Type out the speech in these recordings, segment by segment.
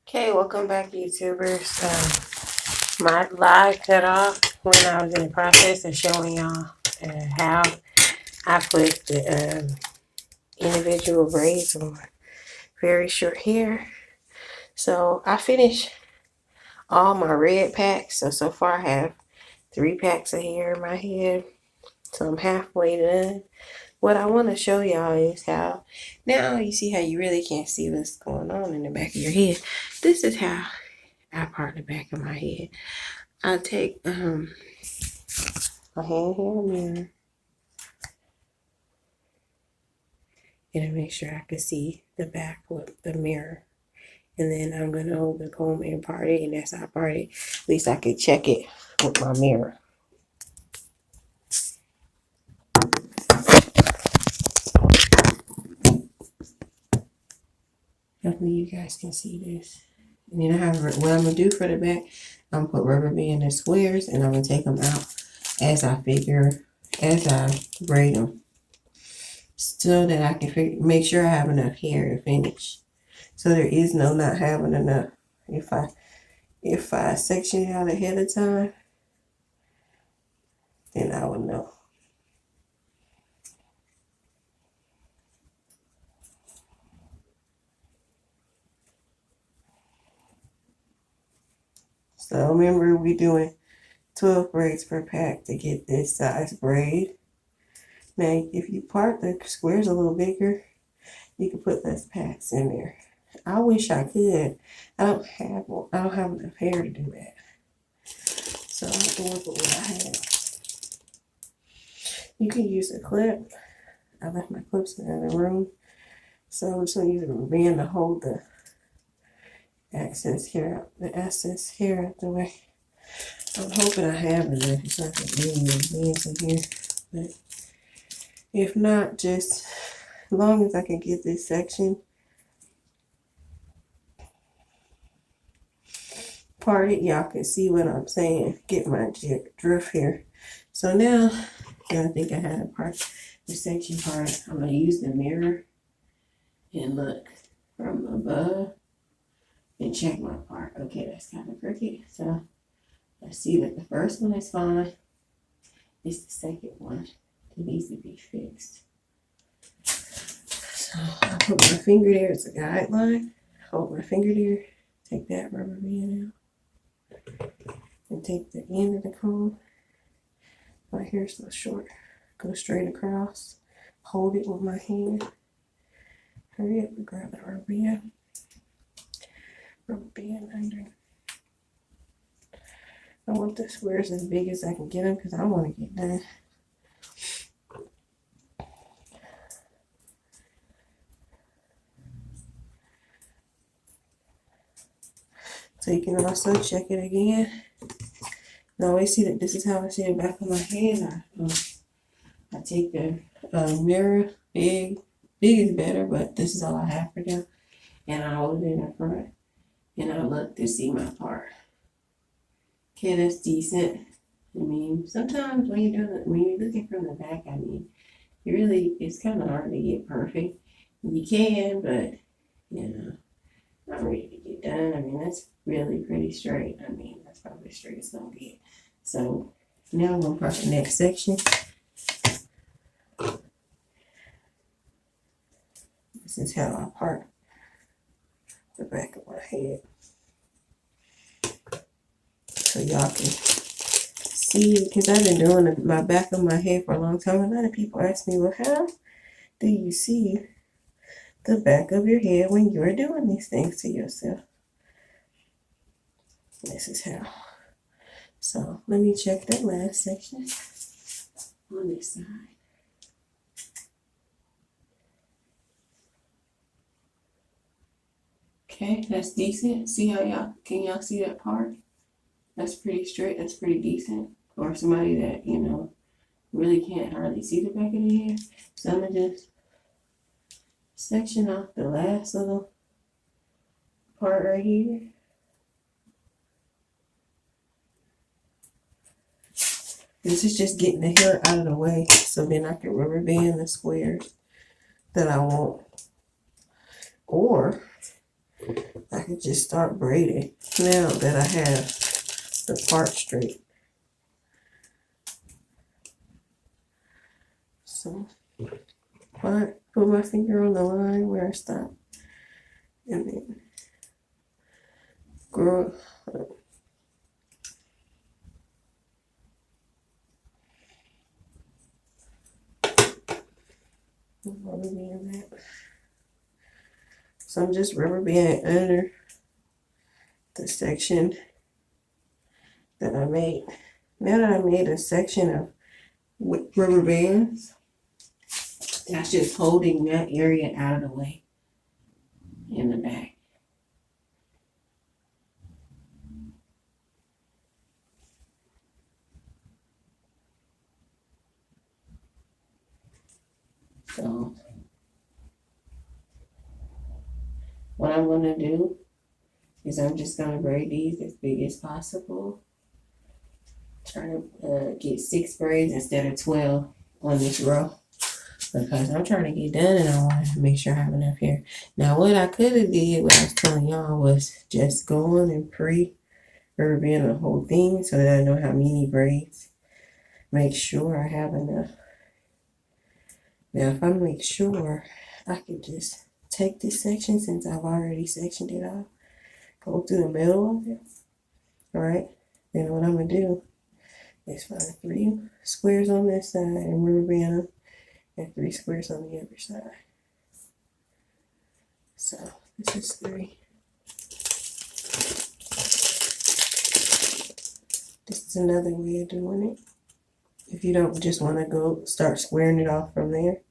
Okay, welcome back, YouTubers. My live cut off when I was in the process of showing y'all how I put the individual braids on very short hair. So I finished all my red packs. So far I have 3 packs of hair in my head. So I'm halfway done. What I want to show y'all is how, now you see how you really can't see what's going on in the back of your head. This is how I part the back of my head. I take a handheld mirror and make sure I can see the back with the mirror. And then I'm going to hold the comb and part it, and that's how I part it. At least I can check it with my mirror. Hopefully you guys can see this. And then I have what I'm going to do for the back. I'm going to put rubber band in squares, and I'm going to take them out as I braid them, so that I can make sure I have enough hair to finish. So there is no not having enough. If I section it out ahead of time, then I would know. So remember, we're doing 12 braids per pack to get this size braid. Now, if you part the squares a little bigger, you can put less packs in there. I wish I could. I don't have enough hair to do that. So I'm going to work with what I have. You can use a clip. I left my clips in the other room. So I'm just going to use a rubber band to hold the excess hair out the way. I'm hoping I have enough so I can leave bands in here. But if not, just as long as I can get this section parted, y'all can see what I'm saying. Get my drift here. So now, I think I had to part the section part. I'm going to use the mirror and look from above and check my part. Okay, that's kind of crooked. So I see that the first one is fine. It's the second one that needs to be fixed. So I put my finger there as a guideline. Hold my finger there. Take that rubber band out. And take the end of the comb. My hair's so short. Go straight across. Hold it with my hand. Hurry up and grab the rubber band. Rubber band under. I want the squares as big as I can get them because I want to get done. So you can also check it again. And I always see that this is how I see the back of my head. I take the mirror, big is better, but this is all I have for now. And I hold it in the front and I look to see my part. Okay, that's decent. I mean, sometimes when you're looking from the back, I mean, it's kind of hard to get perfect. You can, but not ready to get done. I mean, that's really pretty straight. I mean, that's probably as straight as it's gonna get. So now I'm gonna part the next section. This is how I part the back of my head. So y'all can see, because I've been doing my back of my head for a long time. A lot of people ask me, well, how do you see the back of your head when you're doing these things to yourself? This is how. So let me check that last section on this side. Okay, that's decent. See how can y'all see that part? That's pretty straight. That's pretty decent. Or somebody that, really can't hardly see the back of their hair. So I'm going to just section off the last little part right here. This is just getting the hair out of the way so then I can rubber band the squares that I want. Or I can just start braiding now that I have the part straight. So put my finger on the line where I stop, and then grow up. Rubber band that. So I'm just rubber banding under the section that I made. Now that I made a section of rubber bands, that's just holding that area out of the way in the back. So what I'm going to do is I'm just going to braid these as big as possible. Try to get 6 braids instead of 12 on this row, because I'm trying to get done and I want to make sure I have enough hair. Now what I could have did, what I was telling y'all, was just go on and rubber band the whole thing so that I know how many braids. Make sure I have enough. Now if I make sure, I could just take this section, since I've already sectioned it off, go through the middle of it. Alright, then what I'm going to do is find 3 squares on this side and rubber band them, and 3 squares on the other side. So this is 3. This is another way of doing it. If you don't just want to go start squaring it off from there.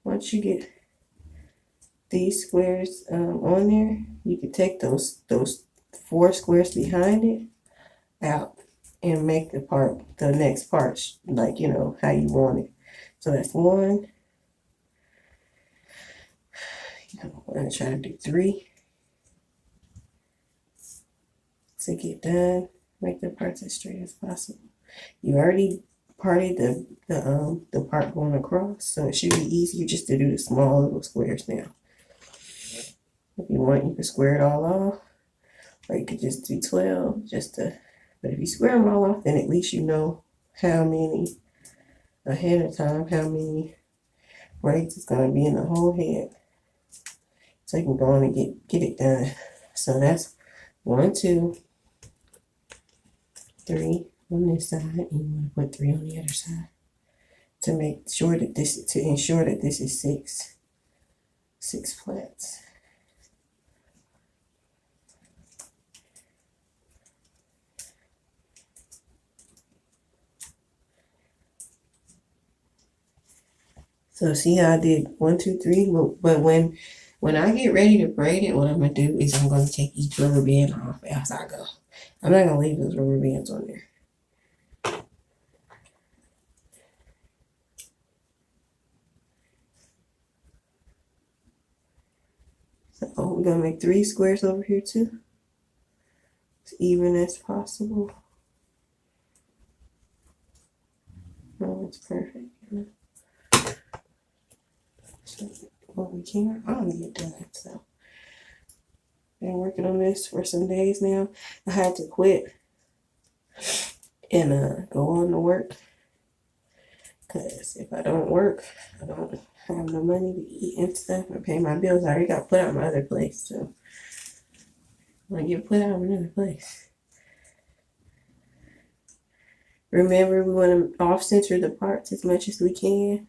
Once you get these squares on there, you can take those 4 squares behind it out and make the next part like, you know, how you want it. So that's 1. I'm going to try to do 3 to get done. Make the parts as straight as possible. You already parted the part going across, so it should be easier just to do the small little squares now. If you want, you can square it all off, or you could just do 12 but if you square them all off, then at least you know how many ahead of time, how many braids is going to be in the whole head, so you can go on and get it done. So that's 1, 2, 3 on this side, and you want to put 3 on the other side to make sure that ensure that this is 6 plaits. So see how I did 1, 2, 3, but when I get ready to braid it, what I'm gonna do is I'm gonna take each rubber band off as I go. I'm not gonna leave those rubber bands on there. So we're gonna make 3 squares over here too, as even as possible. Oh, it's perfect. So what we can, I don't need it done. So been working on this for some days now. I had to quit and go on to work, because if I don't work, I don't have no money to eat and stuff and pay my bills. I already got put out my other place, so I'm gonna get put out another place. Remember, we want to off center the parts as much as we can.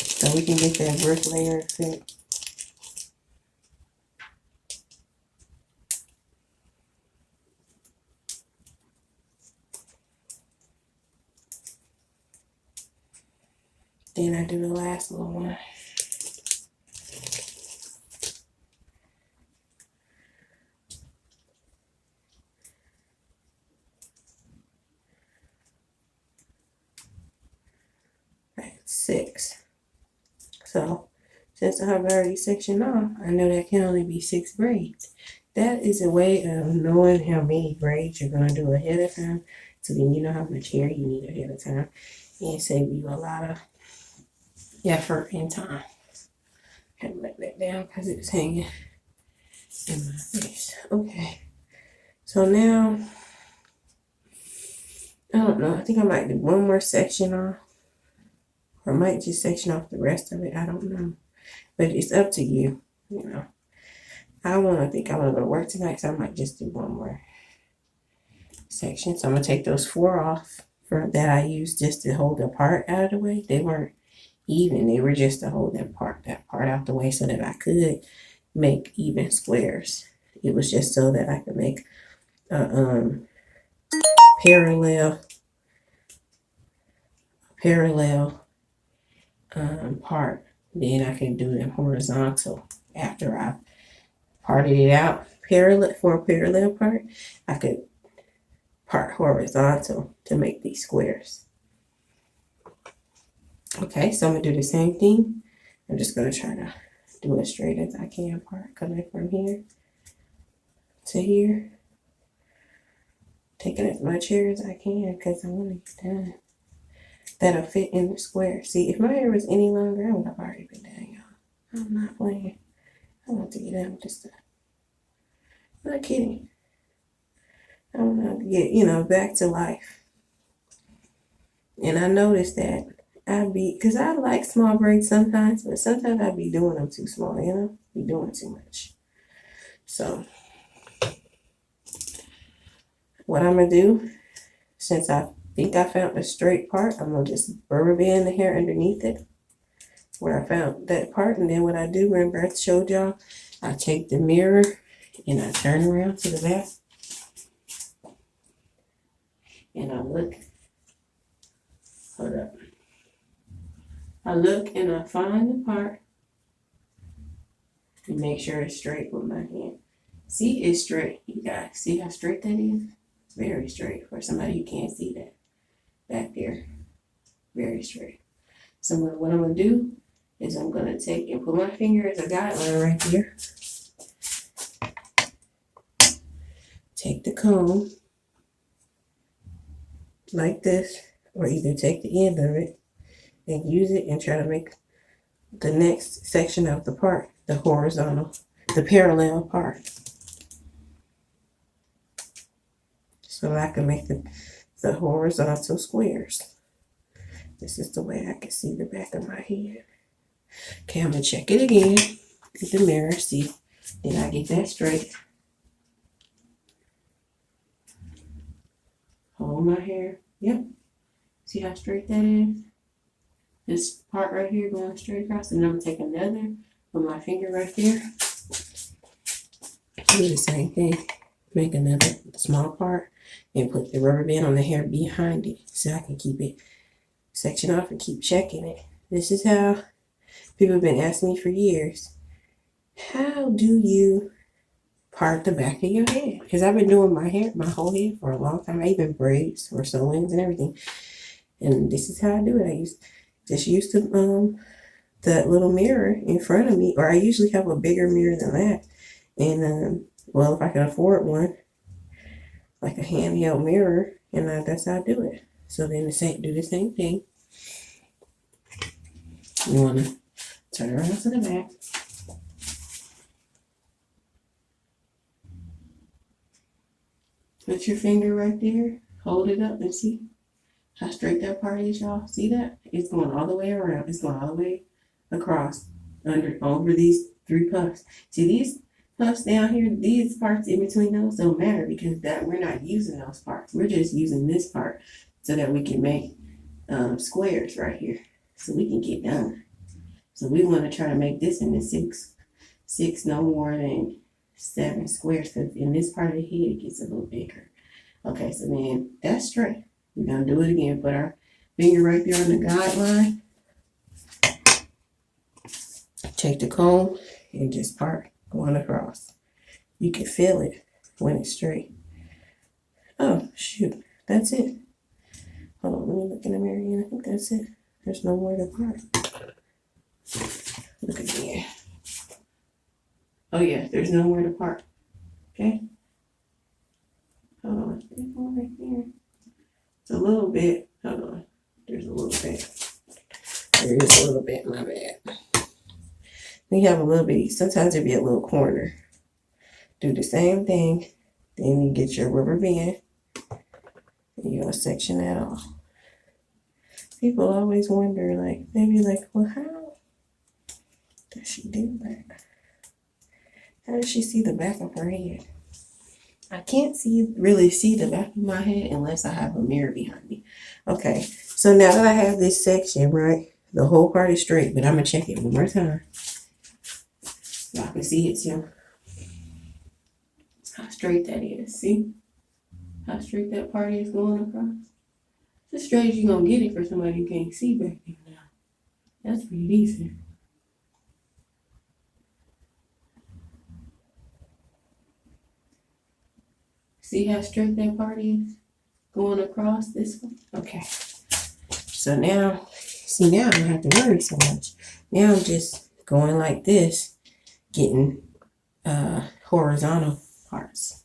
So we can get that brick layer effect. Then I do the last little one. Right, 6. So since I've already sectioned off, I know that can only be 6 braids. That is a way of knowing how many braids you're going to do ahead of time, So then you know how much hair you need ahead of time, and save you a lot of effort and time. Had to let that down because it's hanging in my face. Okay, so now I don't know. I think I might do one more section off, or I might just section off the rest of it. I don't know, but it's up to you. You know, I think I want to go to work tonight, so I might just do one more section. So I'm gonna take those 4 off that I used just to hold the part out of the way. They weren't even, they were just to hold that part out the way so that I could make even squares. It was just so that I could make a parallel part. Then I can do them horizontal after I parted it out. For a parallel part, I could part horizontal to make these squares. Okay, so I'm gonna do the same thing. I'm just gonna try to do as straight as I can, part coming from here to here. Taking as much hair as I can because I want to get done. That'll fit in the square. See, if my hair was any longer, I would have already been done, y'all. I'm not playing. I want to get done with this stuff. I'm not kidding. I want to get, back to life. And I noticed that because I like small braids sometimes, but sometimes I be doing them too small, be doing too much. So what I'm going to do, since I think I found the straight part, I'm going to just rubber band the hair underneath it where I found that part. And then what I do, remember I showed y'all, I take the mirror and I turn around to the back. And I look. Hold up. I look and I find the part and make sure it's straight with my hand. See, it's straight. You guys see how straight that is? It's very straight for somebody who can't see that back there. Very straight. So what I'm going to do is I'm going to take and put my finger as a guideline right here. Take the comb like this, or either take the end of it and use it and try to make the next section of the part, the horizontal, the parallel part. So I can make the horizontal squares. This is the way I can see the back of my head. Okay, I'm going to check it again with the mirror, see, did I get that straight? Hold my hair. Yep. See how straight that is? This part right here going straight across. And I'm going to take another with my finger right there. Do the same thing. Make another small part and put the rubber band on the hair behind it so I can keep it section off and keep checking it. This is how people have been asking me for years. How do you part the back of your head? Because I've been doing my whole head for a long time. I even braids or sew-ins and everything. And this is how I do it. I use that little mirror in front of me, or I usually have a bigger mirror than that. And well, if I can afford one, like a handheld mirror, and that's how I do it. So then do the same thing. You want to turn around to the back. Put your finger right there. Hold it up and see how straight that part is, y'all. See that? It's going all the way around. It's going all the way across, over these 3 puffs. See these puffs down here? These parts in between those don't matter because we're not using those parts. We're just using this part so that we can make squares right here, so we can get done. So we want to try to make this in the six no more than 7 squares, because in this part of the head it gets a little bigger. Okay, so then that's straight. We're gonna do it again. Put our finger right there on the guideline. Take the comb and just part going across. You can feel it when it's straight. Oh shoot, that's it. Hold on, let me look in the mirror again. I think that's it. There's no more to part. Look again. Oh yeah, there's no more to part. Okay. Hold on, there's one right there. It's a little bit. Hold on. There's a little bit. There is a little bit, my bad. We have a little bit. Sometimes there'll be a little corner. Do the same thing. Then you get your rubber band. And you're going to section that off. People always wonder, like, they be like, well, how does she do that? How does she see the back of her head? I can't really see the back of my head unless I have a mirror behind me. Okay, so now that I have this section, right, the whole part is straight, but I'm going to check it one more time. Y'all can see it too. How straight that is. See how straight that part is going across? It's as straight as you're going to get it for somebody who can't see back there now. That's pretty decent. See how straight that part is going across this one? Okay. So now, see, now I don't have to worry so much. Now I'm just going like this, getting horizontal parts.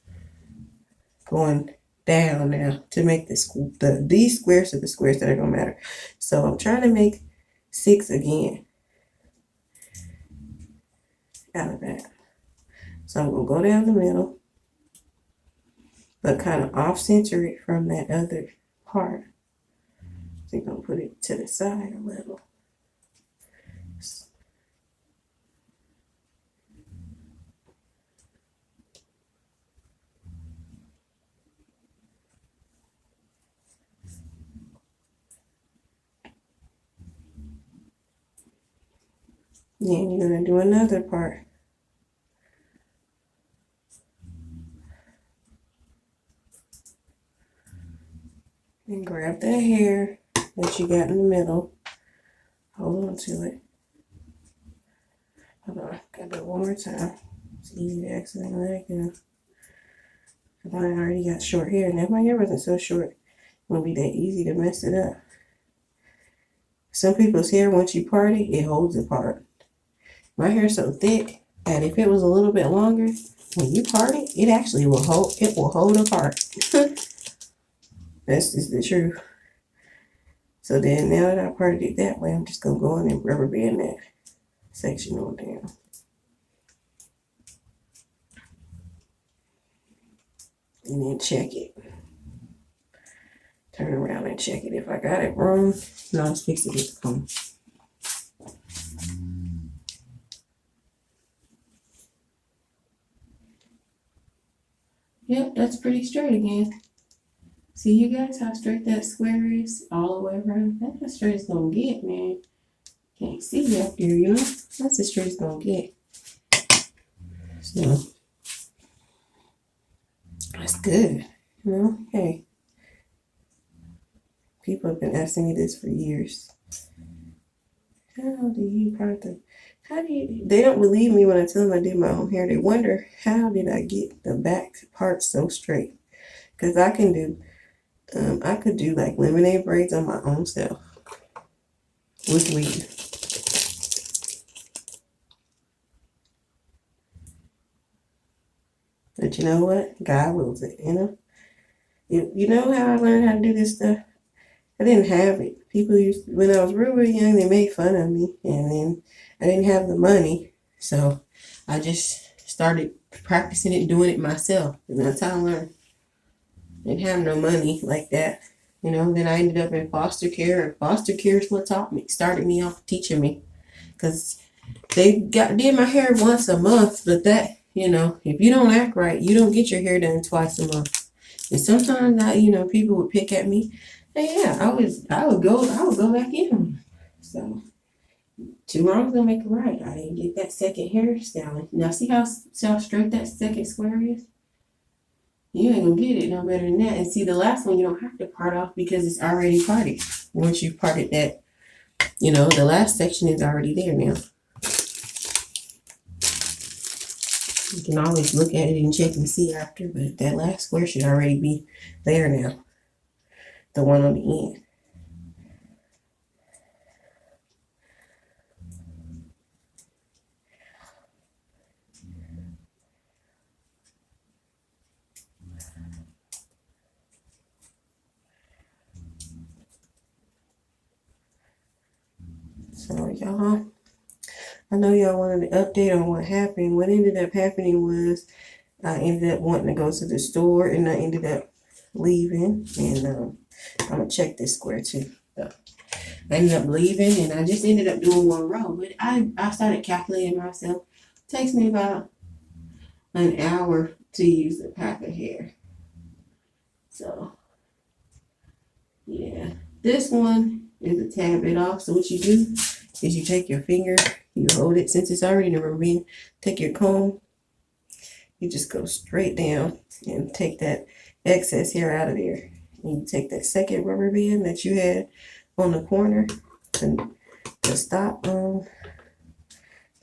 Going down now to make these squares are the squares that are going to matter. So I'm trying to make 6 again out of that. So I'm going to go down the middle, but kind of off-center it from that other part. So you're going to put it to the side a little. Then you're going to do another part. And grab that hair that you got in the middle. Hold on to it. Hold on. Gotta do it one more time. It's easy to accidentally let it go. Because I already got short hair. And if my hair wasn't so short, it wouldn't be that easy to mess it up. Some people's hair, once you part it, it holds apart. My hair's so thick that if it was a little bit longer, when you part it, it actually will hold. It will hold apart. That's just the truth. So then now that I parted it that way, I'm just going to go in and rubber band that section on down. And then check it. Turn around and check it. If I got it wrong, no, I'm fixing it to come. Yep, that's pretty straight again. See, you guys, how straight that square is all the way around? That's as straight as it's gonna get, man. Can't see up there, you know? That's as straight as it's gonna get. So, that's good. You know, hey. People have been asking me this for years. How do you they don't believe me when I tell them I did my own hair. They wonder, how did I get the back part so straight? Because I could do like lemonade braids on my own self with weave. But you know what? God wills it, you know? You know how I learned how to do this stuff? I didn't have it. People when I was real young, they made fun of me. And then I didn't have the money. So I just started practicing it, doing it myself. And that's how I learned. I didn't have no money like that. You know, then I ended up in foster care. And foster care is what started me off teaching me. Because they did my hair once a month. But that, you know, if you don't act right, you don't get your hair done twice a month. And sometimes people would pick at me. And yeah, I would go back in them. So 2 wrongs don't make a right. I didn't get that second hairstyle. Now see how straight that second square is? You ain't gonna get it no better than that. And see, the last one you don't have to part off because it's already parted. Once you've parted that, the last section is already there now. You can always look at it and check and see after, but that last square should already be there now. The one on the end. y'all. I know y'all wanted an update on what happened. What ended up happening was I ended up wanting to go to the store, and I ended up leaving. And I'm gonna check this square too. So I ended up leaving, and I just ended up doing one row. But I started calculating myself. It takes me about an hour to use a pack of hair. So yeah, this one is a tad bit off. So what you do is you take your finger, you hold it, since it's already in the rubber band, take your comb, you just go straight down and take that excess hair out of there. And you take that second rubber band that you had on the corner to stop the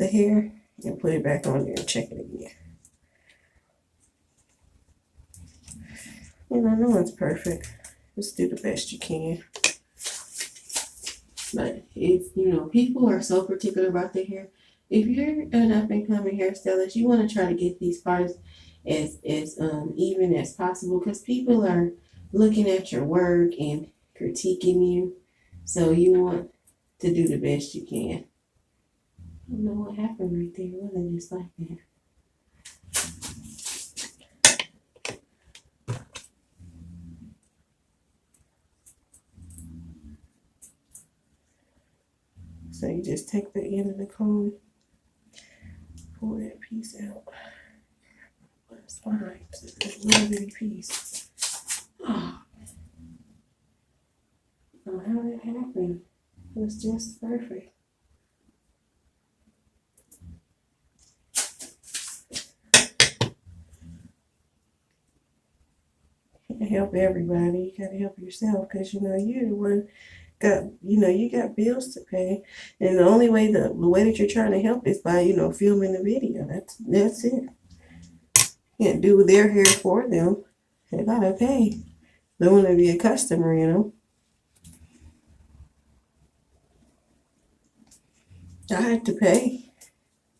hair, and put it back on there and check it again. And I know it's perfect. Just do the best you can. But if people are so particular about their hair. If you're an up and coming hairstylist, you want to try to get these parts as even as possible, because people are looking at your work and critiquing you. So you want to do the best you can. I don't know what happened right there. It wasn't just like that. So you just take the end of the comb, pull that piece out. It's behind this little bitty piece. Oh, how that happened? It was just perfect. You can't help everybody. You gotta help yourself, because you're the one you got bills to pay, and the only way the way that you're trying to help is by filming the video. That's it. You can't do their hair for them. They gotta pay. They want to be a customer. I had to pay,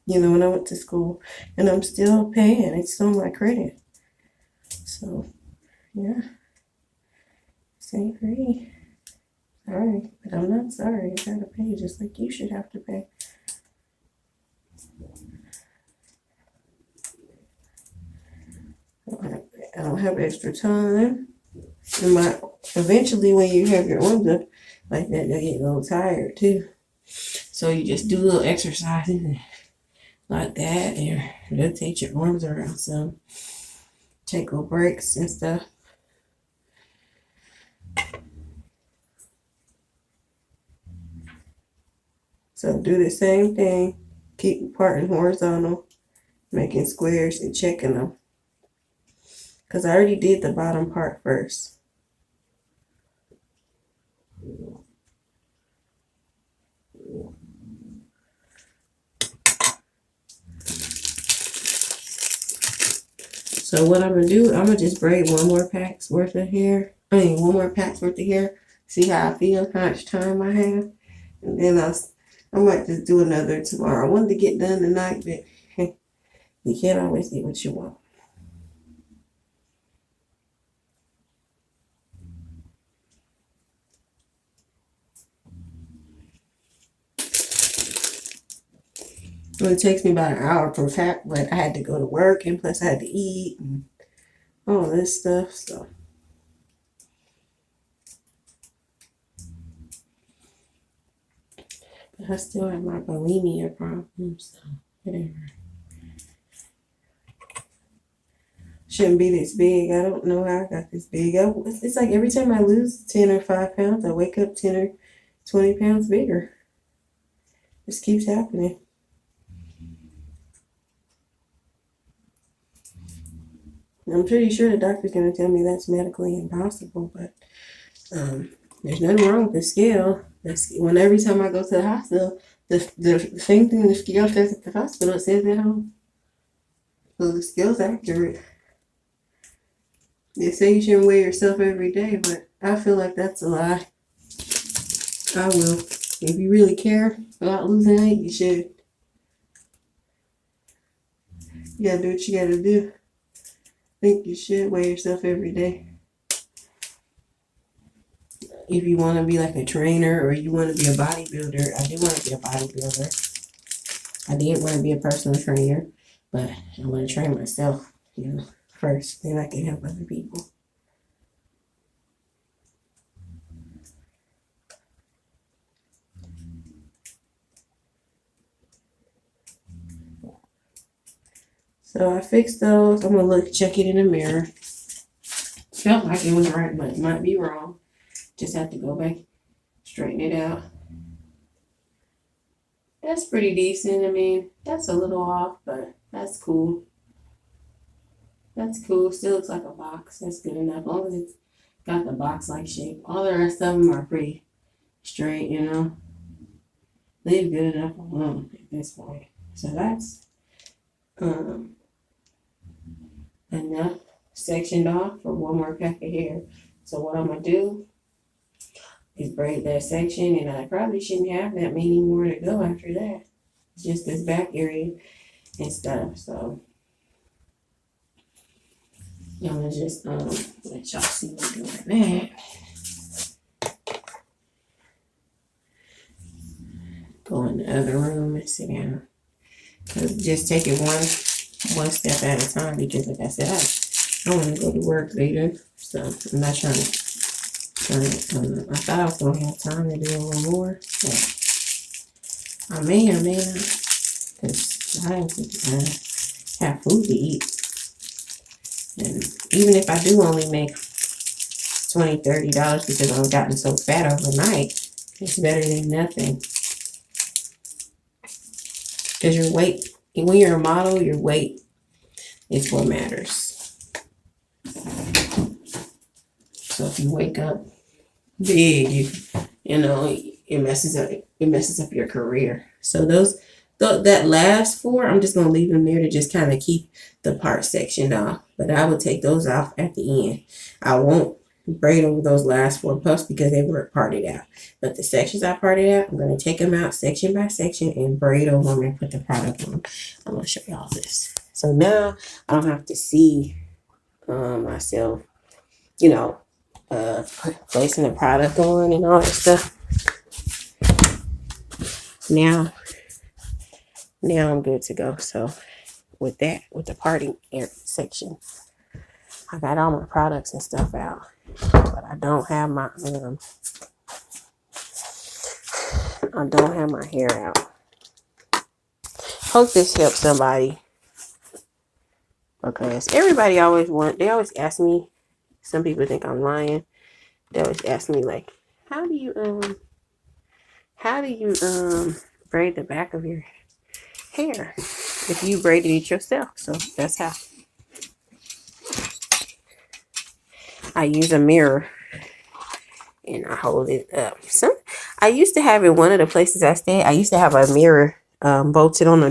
when I went to school, and I'm still paying. It's on my credit. So yeah, this ain't free. Sorry, but I'm not sorry. I gotta pay just like you should have to pay. I don't have extra time. Eventually, when you have your arms up like that, you'll get a little tired too. So you just do a little exercising like that, and rotate your arms around some. Take little breaks and stuff. So do the same thing. Keep parting horizontal, making squares and checking them. Because I already did the bottom part first. So what I'm going to do, I'm going to just braid one more pack's worth of hair. One more pack's worth of hair. See how I feel, how much time I have. And then I might just do another tomorrow. I wanted to get done tonight, but you can't always get what you want. Well, it takes me about an hour per pack, but I had to go to work, and plus I had to eat and all this stuff. So but I still have my bulimia problem, so whatever. Shouldn't be this big. I don't know how I got this big. It's like every time I lose 10 or 5 pounds, I wake up 10 or 20 pounds bigger. This keeps happening. I'm pretty sure the doctor's going to tell me that's medically impossible, but there's nothing wrong with the scale. When every time I go to the hospital, the same thing the scale says at the hospital, it says at home. So the scale's accurate. They say you shouldn't weigh yourself every day, but I feel like that's a lie. I will. If you really care about losing weight, you should. You gotta do what you gotta do. I think you should weigh yourself every day. if you want to be like a trainer or you want to be a bodybuilder, I do want to be a bodybuilder. I did want to be a personal trainer, but I want to train myself, first. Then I can help other people. So I fixed those. I'm going to check it in the mirror. Felt like it was right, but it might be wrong. Just have to go back, straighten it out. That's pretty decent. I mean, that's a little off, but that's cool. That's cool. Still looks like a box. That's good enough. As long as it's got the box-like shape. All the rest of them are pretty straight, Leave good enough alone at this point. So that's enough sectioned off for one more pack of hair. So what I'm going to do is braid that section, and I probably shouldn't have that many more to go after that. Just this back area and stuff. So I'm gonna just let y'all see me doing that. Go in the other room and sit down. Just take it one step at a time, because like I said, I want to go to work later, so I'm not trying to. I thought I was gonna have time to do a little more, but I may or may not, because I have food to eat. And even if I do only make $20, $30 because I've gotten so fat overnight, it's better than nothing. Because your weight, when you're a model, your weight is what matters. So if you wake up big, it messes up your career. So that last 4, I'm just gonna leave them there to just kind of keep the part sectioned off. But I will take those off at the end. I won't braid over those last 4 puffs because they weren't parted out. But the sections I parted out, I'm gonna take them out section by section and braid over them and put the product on. I'm gonna show y'all this. So now I don't have to see myself, placing the product on and all that stuff. Now I'm good to go. So with the parting section, I got all my products and stuff out, but I don't have my hair out. Hope this helps somebody, because everybody they always ask me. Some people think I'm lying. They always ask me, like, how do you braid the back of your hair if you braided it yourself? So that's how I use a mirror and I hold it up. I used to have, in one of the places I stayed, I used to have a mirror bolted on the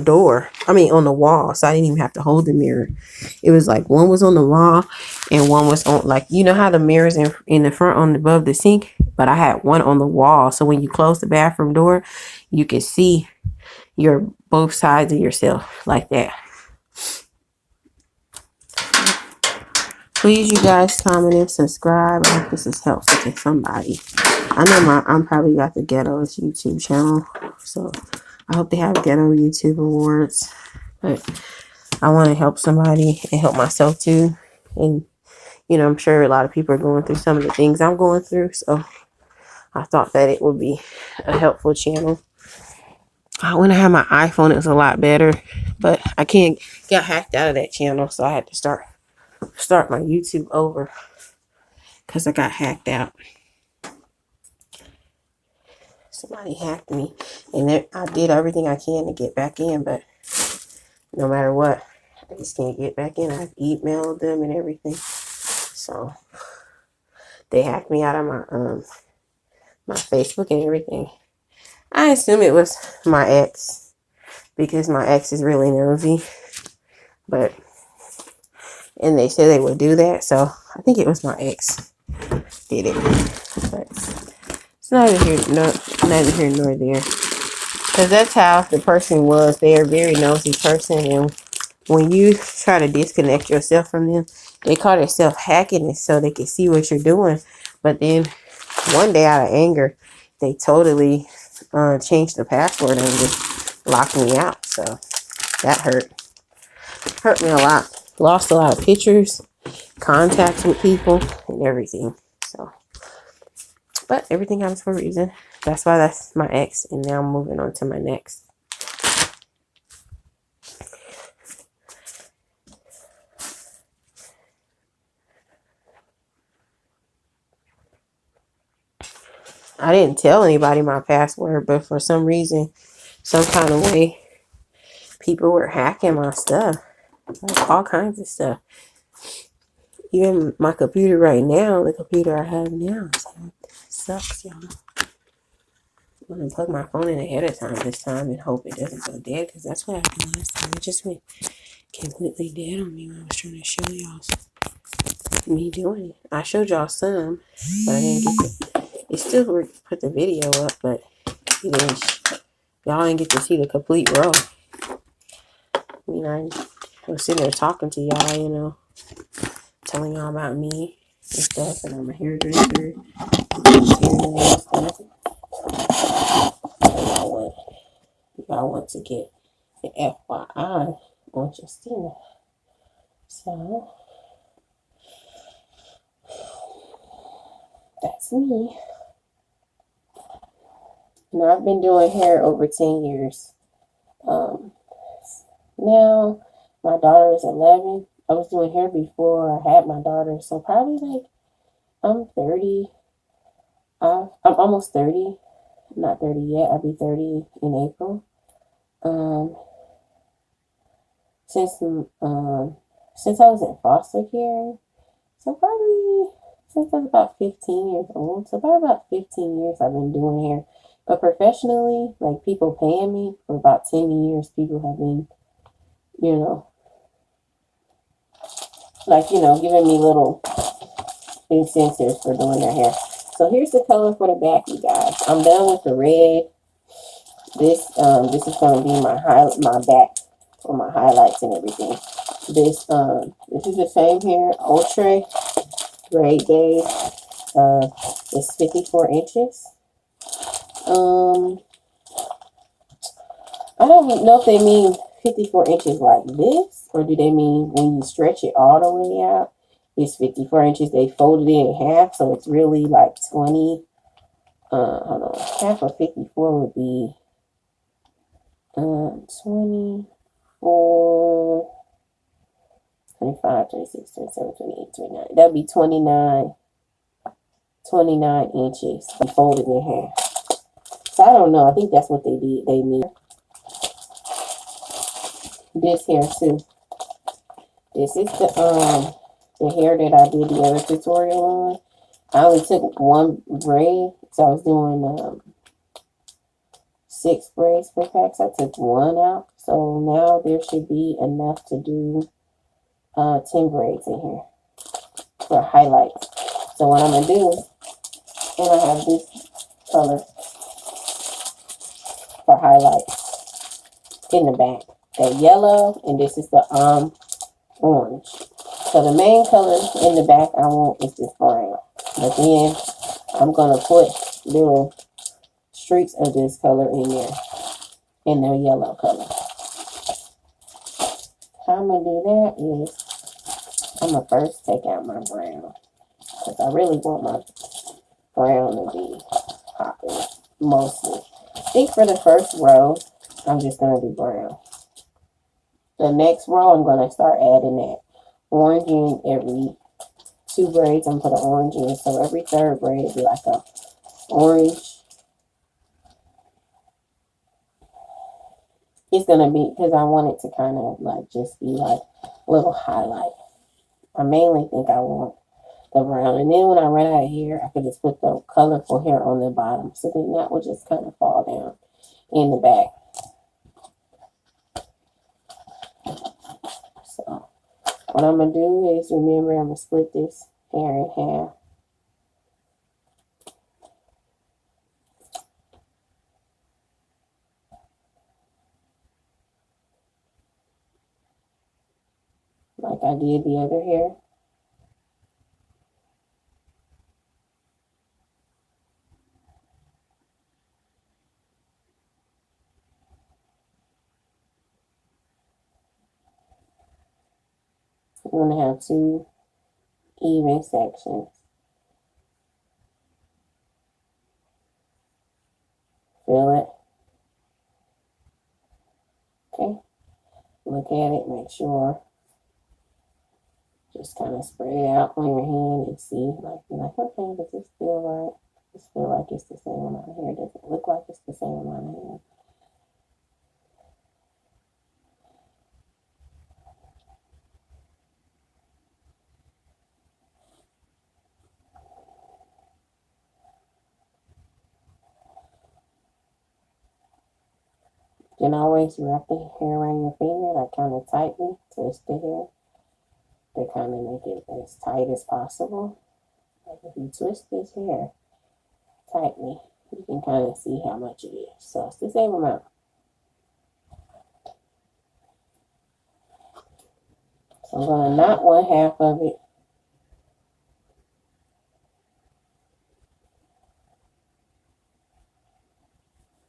on the wall, so I didn't even have to hold the mirror. It was like one was on the wall and one was on, like, how the mirrors in the front above the sink, but I had one on the wall, so when you close the bathroom door, you can see both sides of yourself like that. Please, you guys, comment and subscribe. I hope this is helpful to somebody. I know I'm probably got the ghetto's YouTube channel, so I hope they have ghetto YouTube awards. But I want to help somebody and help myself too. And I'm sure a lot of people are going through some of the things I'm going through, so I thought that it would be a helpful channel. When I had my iPhone, it was a lot better, but I got hacked out of that channel, so I had to start my YouTube over because I got hacked out. Somebody hacked me, and I did everything I can to get back in, but no matter what, I just can't get back in. I've emailed them and everything, so they hacked me out of my Facebook and everything. I assume it was my ex, because my ex is really nosy, and they said they would do that, so I think it was my ex did it. But it's neither here nor there, because that's how the person was. They're a very nosy person, and when you try to disconnect yourself from them, they call themselves hacking it so they can see what you're doing. But then one day out of anger, they totally changed the password and just locked me out. So that hurt me a lot. Lost a lot of pictures, contacts with people, and everything. So, but everything happens for a reason. That's why that's my ex, and now I'm moving on to my next. I didn't tell anybody my password, but for some reason, some kind of way, people were hacking my stuff, like all kinds of stuff. Even my computer right now, the computer I have now, sucks, y'all. I'm gonna plug my phone in ahead of time this time and hope it doesn't go dead, because that's what happened last time. It just went completely dead on me when I was trying to show y'all me doing it. I showed y'all some, but I didn't get to. It still put the video up, but y'all didn't get to see the complete row. I mean, I was sitting there talking to y'all, telling y'all about me and stuff, and I'm a hairdresser. Y'all want to get the FYI on Justina. So that's me. Now I've been doing hair over 10 years. Now my daughter is 11. I was doing hair before I had my daughter, so probably like I'm 30. I'm almost 30. I'm not 30 yet. I'll be 30 in April. Since I was in foster care, so probably since I was about 15 years old. So probably about 15 years I've been doing hair. But professionally, like people paying me for about 10 years, people have been, giving me little incentives for doing their hair. So here's the color for the back, you guys. I'm done with the red. This is gonna be my back for my highlights and everything. This is the same hair, Outre, grade day. It's 54 inches. I don't know if they mean 54 inches like this, or do they mean when you stretch it all the way out, it's 54 inches. They folded it in half, so it's really like 20. Hold on. Half of 54 would be 24, 25, 26, 27, 28, 29. That'd be 29 inches. They folded in half. So I don't know. I think that's what they did. They mean this hair too. This is the hair that I did the other tutorial on. I only took one braid, so I was doing 6 braids per pack. So I took one out. So now there should be enough to do 10 braids in here for highlights. So what I'm gonna do, and I have this color for highlights in the back. That yellow, and this is the orange. So the main color in the back I want is this brown. But then I'm gonna put little streaks of this color in there, in the yellow color. How I'm gonna do that is I'm gonna first take out my brown, because I really want my brown to be popping mostly. I think for the first row, I'm just gonna do brown. The next row, I'm gonna start adding that orange in every 2 braids. I'm gonna put an orange in, so every 3rd braid will be like a orange. It's gonna be, because I want it to kind of like just be like a little highlight. I mainly think I want the brown, and then when I run out of hair, I could just put the colorful hair on the bottom, so then that will just kind of fall down in the back. So what I'm gonna do is, remember, I'm gonna split this hair in half. Like I did the other hair. You want to have two even sections. Feel it? Okay. Look at it, make sure. Just kind of spread it out on your hand and see, like, you're like, okay, does this feel right? Does it feel like it's the same amount of hair? Does it look like it's the same amount of hair? You can always wrap the hair around your finger, like kind of tightly, twist the hair to kind of make it as tight as possible. Like if you twist this hair tightly, you can kind of see how much it is. So it's the same amount. So I'm going to knot one half of it.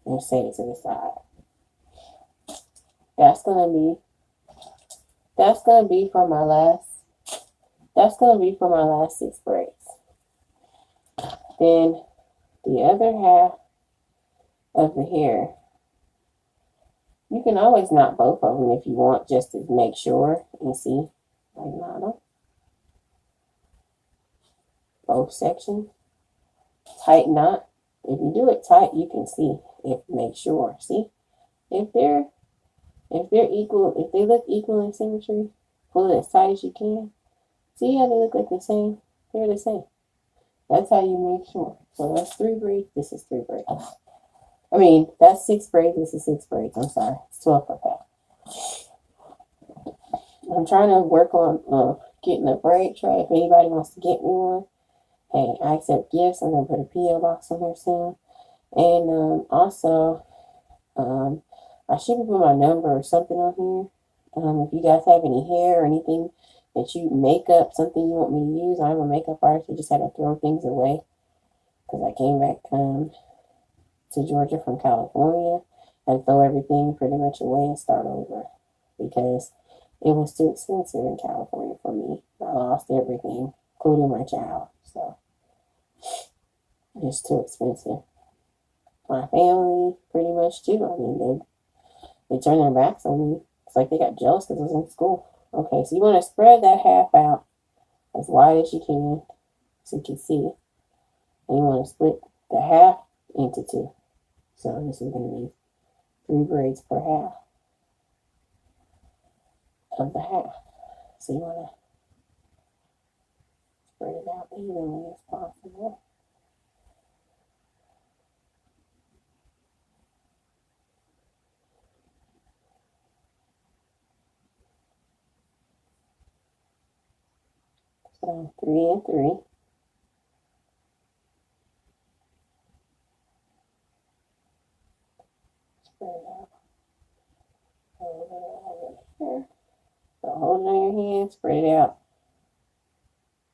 And set it to the side. That's gonna be for my last. That's gonna be for my last 6 braids. Then the other half of the hair, you can always knot both of them if you want, just to make sure and see. Like knot them, both sections, tight knot. If you do it tight, you can see. Make sure. See if they're equal, if they look equal in symmetry, pull it as tight as you can. See how they look like the same? They're the same. That's how you make sure. So that's 3 braids. This is 3 braids. I mean, that's 6 braids. This is 6 braids. I'm sorry. It's 12 per pack. I'm trying to work on getting a braid tray. If anybody wants to get me one, hey, I accept gifts. I'm going to put a P.O. box on here soon. And also, I should put my number or something on here. If you guys have any hair or anything that you makeup, something you want me to use, I'm a makeup artist. I just had to throw things away because I came back to Georgia from California and throw everything pretty much away and start over because it was too expensive in California for me. I lost everything, including my child. So it's too expensive. My family pretty much too. I mean, they turned their backs on me. It's like they got jealous because I was in school. Okay, so you want to spread that half out as wide as you can so you can see. And you want to split the half into 2. So this is going to be 3 braids per half of the half. So you want to spread it out evenly as possible. So 3 and 3. Spread it out over here. So hold it on your hand, spread it out.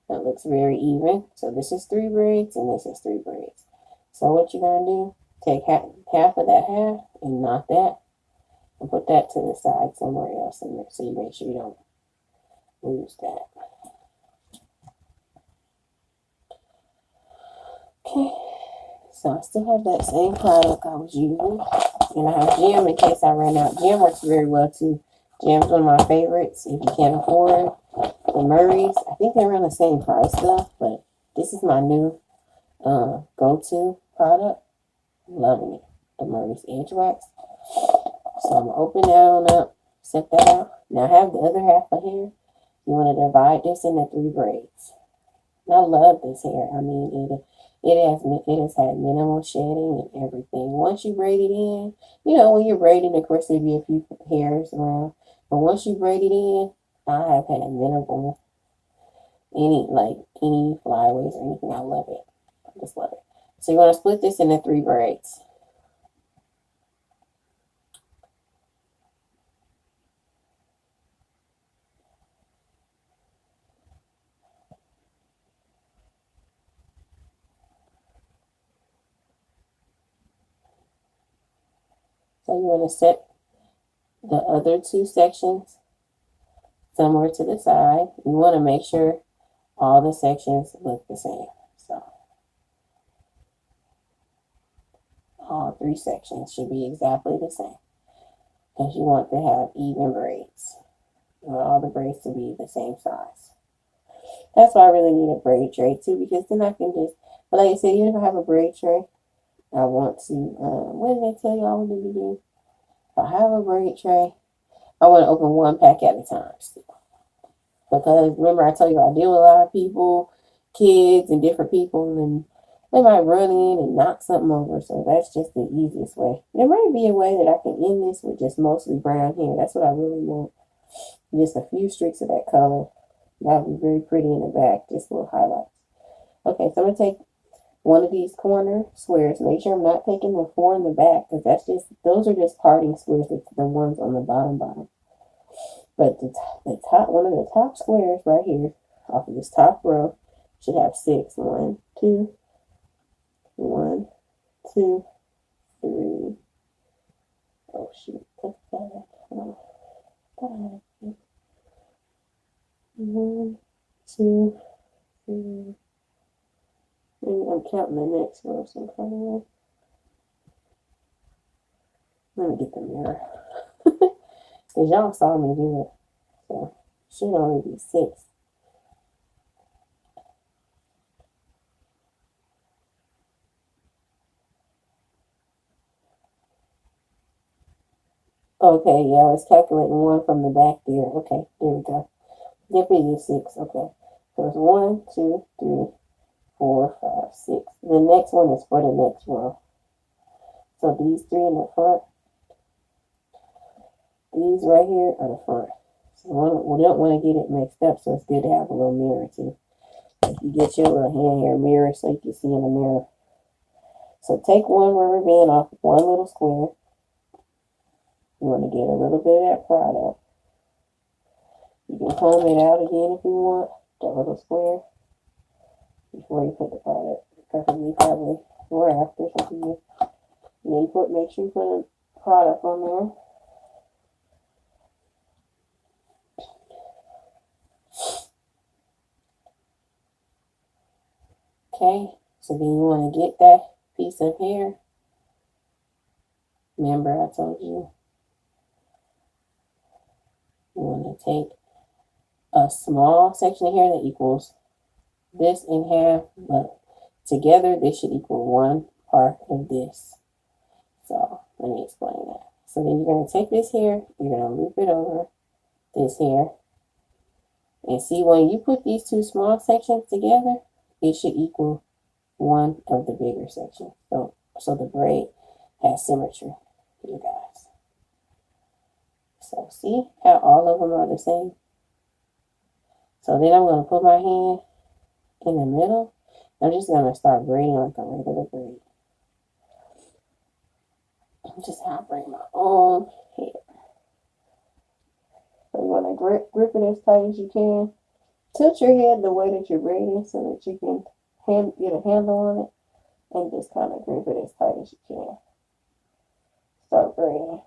That looks very even. So this is 3 braids and this is 3 braids. So what you're going to do, take half of that half and knot that and put that to the side somewhere else in there so you make sure you don't lose that. Okay, so I still have that same product I was using. And I have Gem in case I ran out. Gem works very well too. Gem's one of my favorites if you can't afford the Murray's. I think they're around the same price though, but this is my new go-to product. I'm loving it. The Murray's Edge Wax. So I'm gonna open that on up, set that out. Now I have the other half of hair. You want to divide this into 3 braids. And I love this hair. I mean, it has had minimal shedding and everything. Once you braid it in, you know, when you're braiding, of course there'll be a few hairs around. But once you braid it in, I have had minimal any flyaways or anything. I love it. I just love it. So you're gonna split this into 3 braids. So you want to set the other 2 sections somewhere to the side. You want to make sure all the sections look the same. So all 3 sections should be exactly the same because you want to have even braids. You want all the braids to be the same size. That's why I really need a braid tray too, because then I can just, but like I said, even if I have a braid tray, I want to, what did they tell you I wanted to do? If I have a braid tray, I want to open one pack at a time. Because remember I told you I deal with a lot of people, kids and different people, and they might run in and knock something over. So that's just the easiest way. There might be a way that I can end this with just mostly brown hair. That's what I really want. Just a few streaks of that color. That would be very pretty in the back. Just little highlights. Okay, so I'm going to take one of these corner squares. Make sure I'm not taking the 4 in the back, because those are just parting squares. It's the ones on the bottom. But the top, one of the top squares right here, off of this top row, should have 6. 1, 2, 1, 2, 3. Oh shoot, that's bad. 1, 2, 3. Maybe I'm counting the next row some kind of way. Let me get the mirror. Because y'all saw me do it. So, should only be 6. Okay, yeah, I was calculating 1 from the back there. Okay, there we go. Definitely do 6. Okay. So it's 1, 2, 3, 4, 5, 6. The next one is for the next row. So these 3 in the front, these right here are the front. So we don't want to get it mixed up, so it's good to have a little mirror too. If you get your little hand hair mirror so you can see in the mirror. So take one rubber band off one little square. You want to get a little bit of that product. You can comb it out again if you want, that little square, before you put the product. Preferably probably or after something. Make sure you put a product on there. Okay, so then you want to get that piece of hair. Remember I told you want to take a small section of hair that equals this in half, but together this should equal 1 part of this. So let me explain that. So then you're going to take this hair, you're going to loop it over this hair, and see when you put these 2 small sections together, it should equal 1 of the bigger section. So the braid has symmetry, you guys. So see how all of them are the same? So then I'm going to put my hand in the middle. I'm just going to start braiding like a regular braid. Just how I braid my own hair. So you want to grip it as tight as you can. Tilt your head the way that you're braiding so that you can get a handle on it, and just kind of grip it as tight as you can. Start braiding.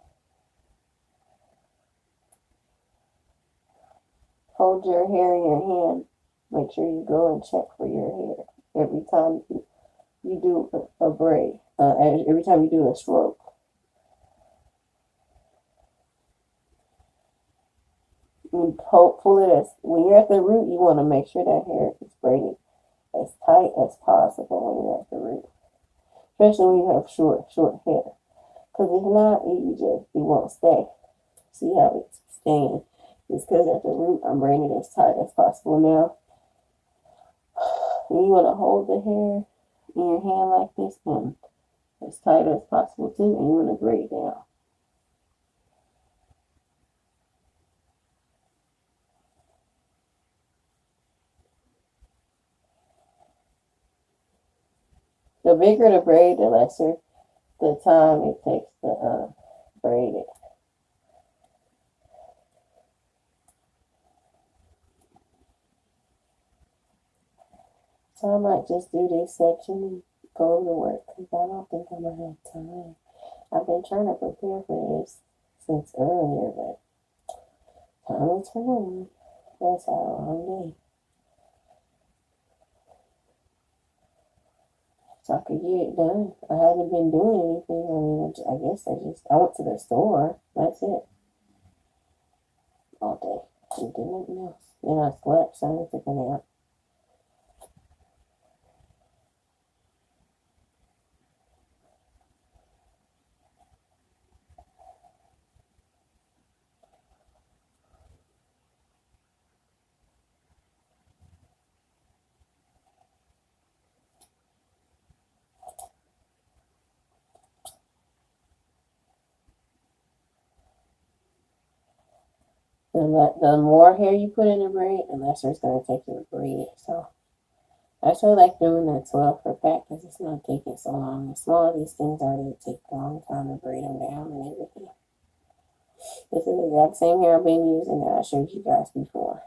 Hold your hair in your hand. Make sure you go and check for your hair every time you do a braid. Every time you do a stroke. You pull it when you're at the root. You want to make sure that hair is braided as tight as possible when you're at the root, especially when you have short hair. Because if not, it won't stay. See how it's staying? It's because at the root, I'm braiding it as tight as possible now. And you want to hold the hair in your hand like this, and as tight as possible too, and you want to braid down. The bigger the braid, the lesser the time it takes to braid it. So I might just do this section and go to work, because I don't think I'm going to have time. I've been trying to prepare for this since earlier, but time is running. That's had a long day. So I could get it done. I haven't been doing anything. I mean, I guess I went to the store. That's it. All day. Didn't do nothing else. Then I slept, so I took a nap. The more hair you put in a braid, the less it's going to take you to braid it. So that's why I like doing that 12 per pack because it's not taking so long. The smaller these things are, they take a long time to braid them down and everything. This is the exact same hair I've been using that I showed you guys before.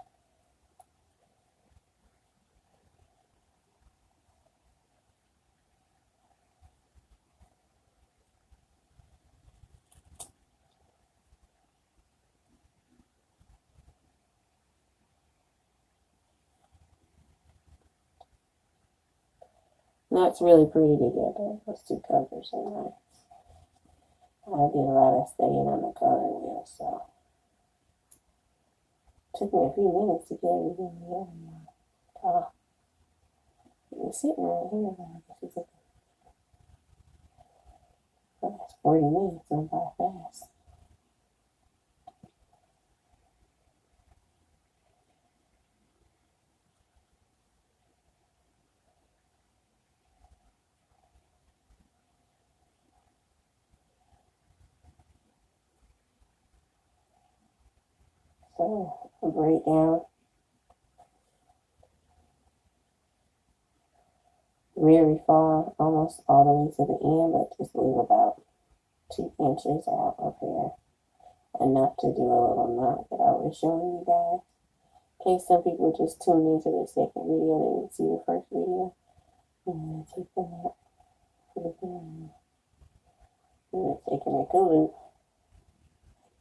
That's really pretty together. Those two colors are nice. I did a lot of studying on the color wheel, so it took me a few minutes to get everything together. It was sitting right here. I guess it took that's 40 minutes. Went by fast. So I'll braid down very far, almost all the way to the end, but just leave about 2 inches out of hair. Enough to do a little knot that I was showing you guys. In case some people just tuned into the second video, they didn't see the first video. I'm going to take the knot, put it in, I'm going to take and make a loop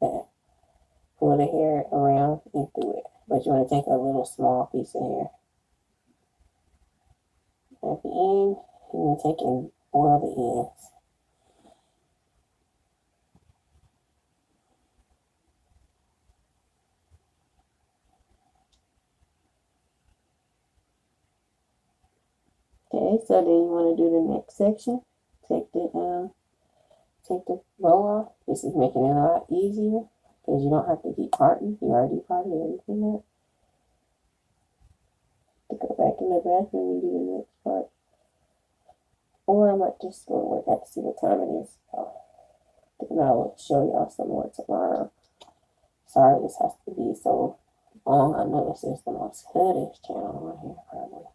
like that. Pull the hair around and through it. But you want to take a little small piece of hair. At the end, you want to take and oil the ends. Okay, so then you want to do the next section. Take the bow off. This is making it a lot easier because you don't have to keep parting. You already parted everything up. To go back in the back and do the next part. Or I might just go work out to see what time it is. And I will show y'all some more tomorrow. Sorry this has to be so long. I know this is the most hoodiest channel on here, probably.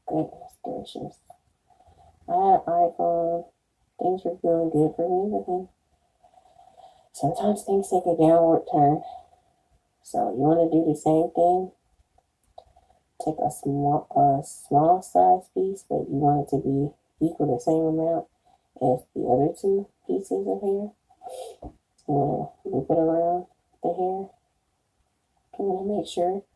Goodness gracious. I had an iPhone. Things were feeling good for me, but then sometimes things take a downward turn. So you want to do the same thing. Take a small size piece, but you want it to be equal the same amount as the other two pieces of hair. You want to loop it around the hair. You want to make sure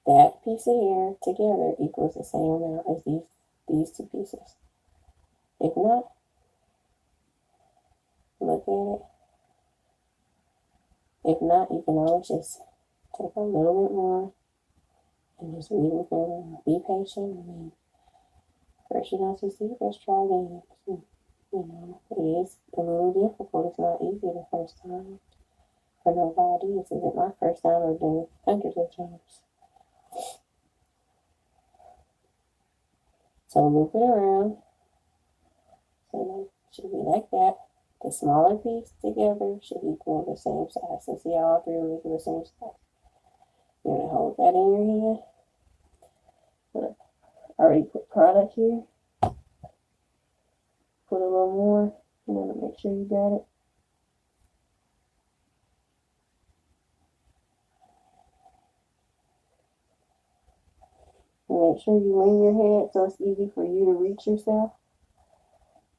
that piece of hair together equals the same amount as these two pieces. If not, look at it. If not, you can always just take a little bit more and just read it through. Be patient. I mean, first you don't succeed, let's try again. You know, it is a little difficult. It's not easy the first time for nobody. This isn't my first time. I've done it hundreds of times. So loop it around. So it should be like that. The smaller piece together should equal the same size. So see how all three are equal the same size. You're going to hold that in your hand. Look, I already put product here. Put a little more. You want to make sure you got it. And make sure you lean your head so it's easy for you to reach yourself.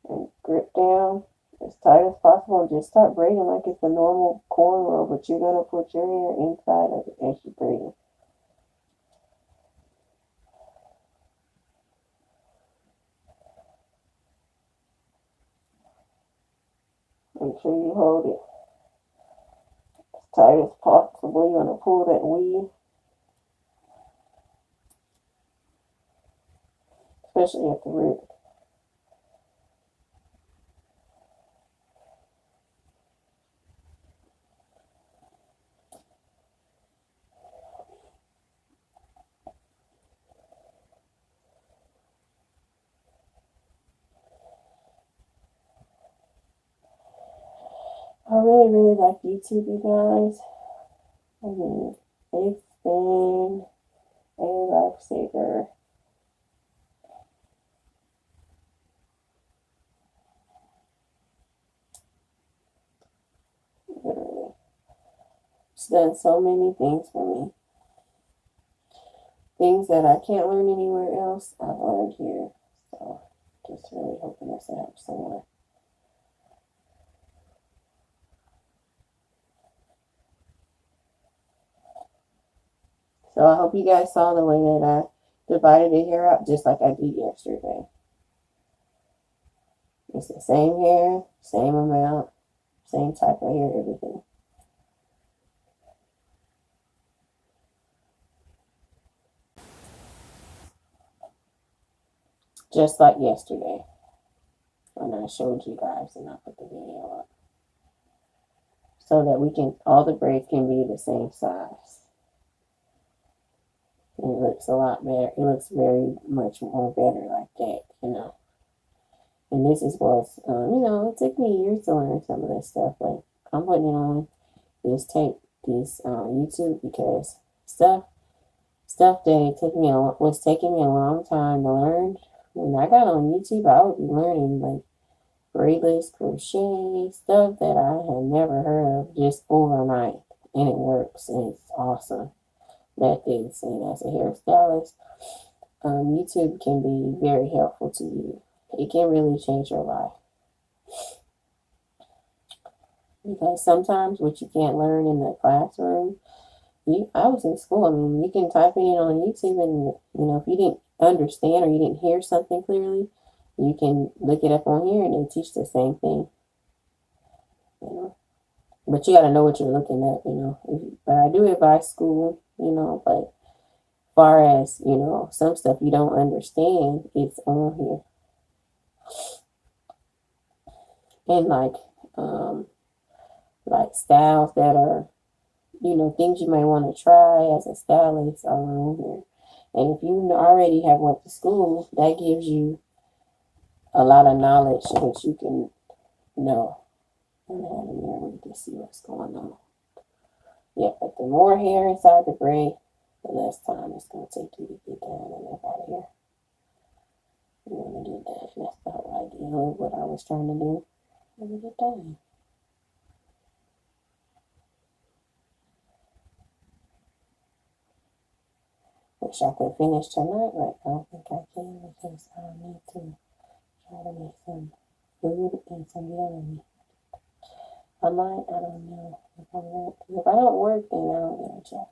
And grip down as tight as possible and just start braiding like it's a normal cornrow, but you're going to put your hair inside of it as you braid it. Make sure you hold it as tight as possible. You want to pull that weave, especially at the root. I really like YouTube, you guys. I mean, it's been a lifesaver. Literally. It's done so many things for me. Things that I can't learn anywhere else, I've learned here. So, just really hoping this helps someone. So I hope you guys saw the way that I divided the hair out just like I did yesterday. It's the same hair, same amount, same type of hair, everything. Just like yesterday when I showed you guys and I put the video up. So that all the braids can be the same size. And it looks a lot better. It looks very much more better like that, you know. And this is what's, it took me years to learn some of this stuff, but I'm putting it on this YouTube because stuff that was taking me a long time to learn. When I got on YouTube, I would be learning like braidless crochet stuff that I had never heard of just overnight, and it works and it's awesome methods. And as a hairstylist, YouTube can be very helpful to you. It can really change your life. Because sometimes what you can't learn in the classroom, I was in school. I mean, you can type it in on YouTube, and if you didn't understand or you didn't hear something clearly, you can look it up on here, and they teach the same thing. But you got to know what you're looking at. But I do advise school. But far as some stuff you don't understand, it's on here. And like styles that are, things you may want to try as a stylist are on here. And if you already have went to school, that gives you a lot of knowledge that you can know. And have in there where you can see what's going on. Yeah, but the more hair inside the braid, the less time it's going to take you to get down and up out of here. You want to get that. And that's the whole idea of what I was trying to do. Let me get done. Wish I could finish tonight, but I don't think I can because I need to try to make some food and some yelling. I might, I don't know. If I don't work, then I don't get a job.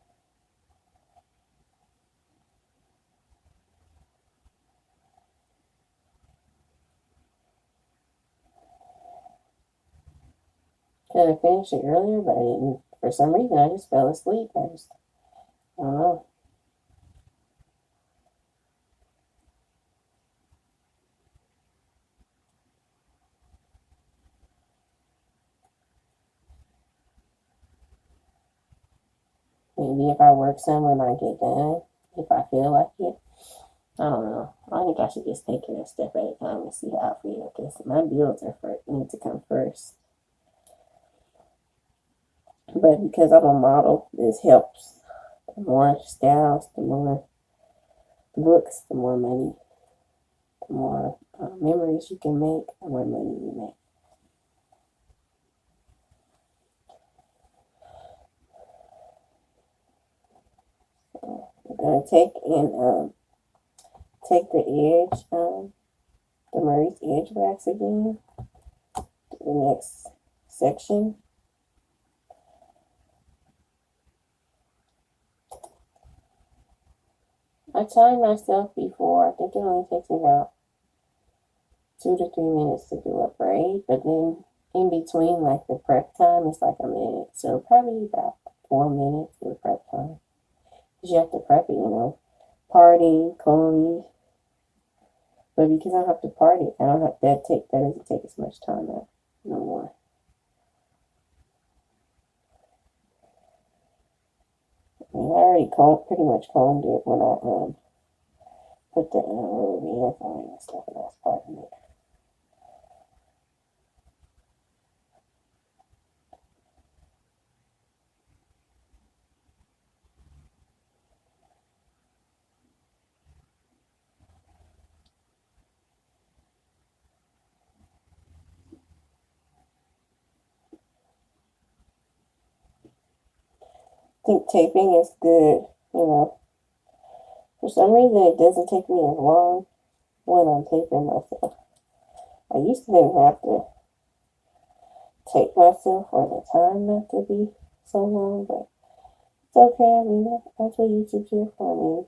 Could have finished it earlier, but I didn't. For some reason, I just fell asleep. I don't know. Maybe if I work some when I get done, if I feel like it. I don't know. I think I should just take it a step at a time and see how I feel. Because my bills need to come first. But because I'm a model, this helps. The more styles, the more books, the more money. The more memories you can make, the more money you make. So I'm going to take the edge, the Murray's edge wax again to the next section. I timed myself before. I think it only takes me about 2 to 3 minutes to do a braid, but then in between like the prep time, it's like a minute. So probably about 4 minutes for the prep time. Because you have to prep it, party, Chloe. But because I don't have to party, I don't have that doesn't take as much time now, no more. I mean, I already pretty much combed it when I put the air frying and stuff, and that's part of it. I think taping is good, For some reason, it doesn't take me as long when I'm taping myself. I used to then have to tape myself for the time not to be so long, but it's okay. I mean, that's what YouTube's here for. I mean,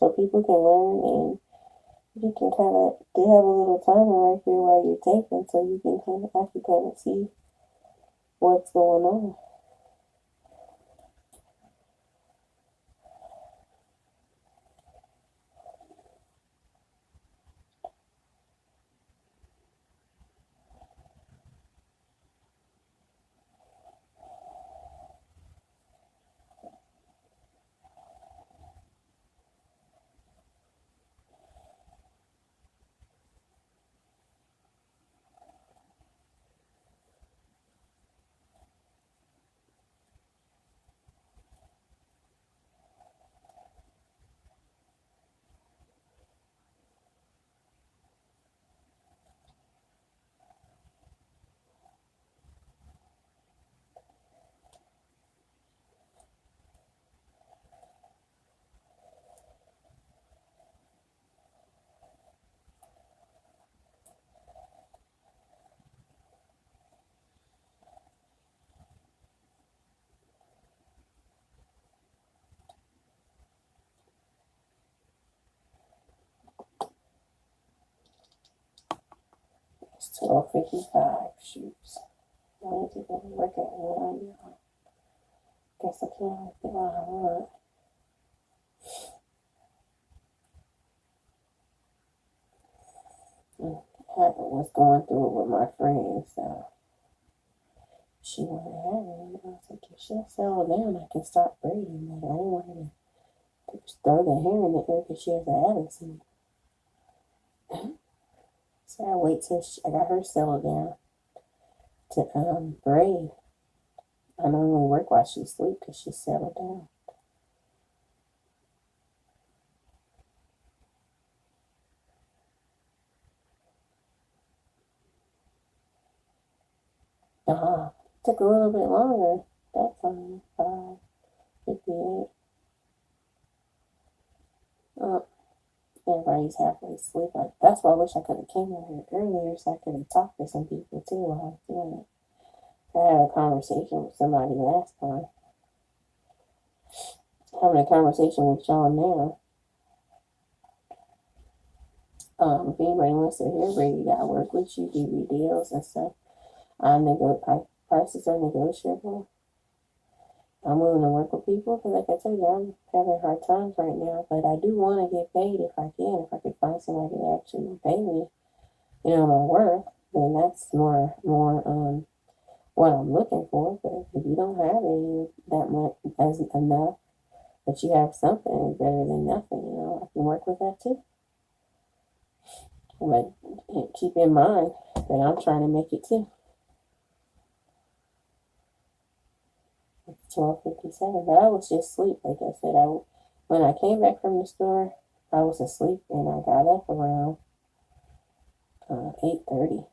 so people can learn and you can they have a little timer right here while you're taping, so you can I can see what's going on. It's 12:55. Shoots. I need to go to work at 1 now. Guess I can't get what I want. I was going through it with my friend, so she wanted to have it. I was like, if she'll settle down, I can start braiding. But I didn't want her to just throw the hair in the air because she has an attitude. So I wait till I got her settled down to braid. I normally work while she sleeps because she's settled down. Took a little bit longer. That time, 5:58. Everybody's halfway asleep. That's why I wish I could have came in here earlier so I could have talked to some people too while I was doing it. I had a conversation with somebody last time. Having a conversation with y'all now. If anybody wants to hear Brady, I work with you, give you deals and stuff. Prices are negotiable. I'm willing to work with people because, like I told you, I'm having hard times right now. But I do want to get paid if I can. If I could find somebody to actually pay me, my worth, then that's more what I'm looking for. But if you don't have any that much as enough, but you have something better than nothing, I can work with that too. But keep in mind that I'm trying to make it too. It's 12:57, but I was just asleep. Like I said, when I came back from the store, I was asleep and I got up around 8:30.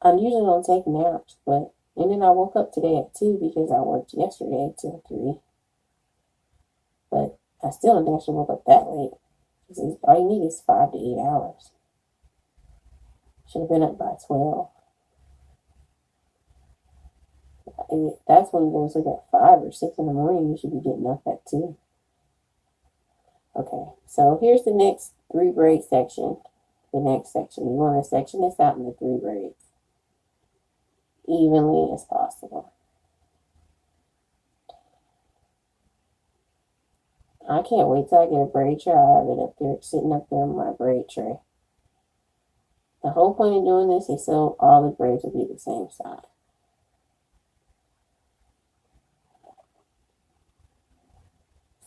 I usually don't take naps, and then I woke up today at 2 because I worked yesterday till 3. But I still don't think I should woke up that late. Because all you need is 5 to 8 hours. Should have been up by 12. And that's when you go to sleep at 5 or 6 in the morning. You should be getting up at 2. Okay, so here's the next 3 braid section. the next section. You want to section this out into 3 braids evenly as possible. I can't wait till I get a braid tray. I have it up there, sitting up there in my braid tray. The whole point of doing this is so all the braids will be the same size.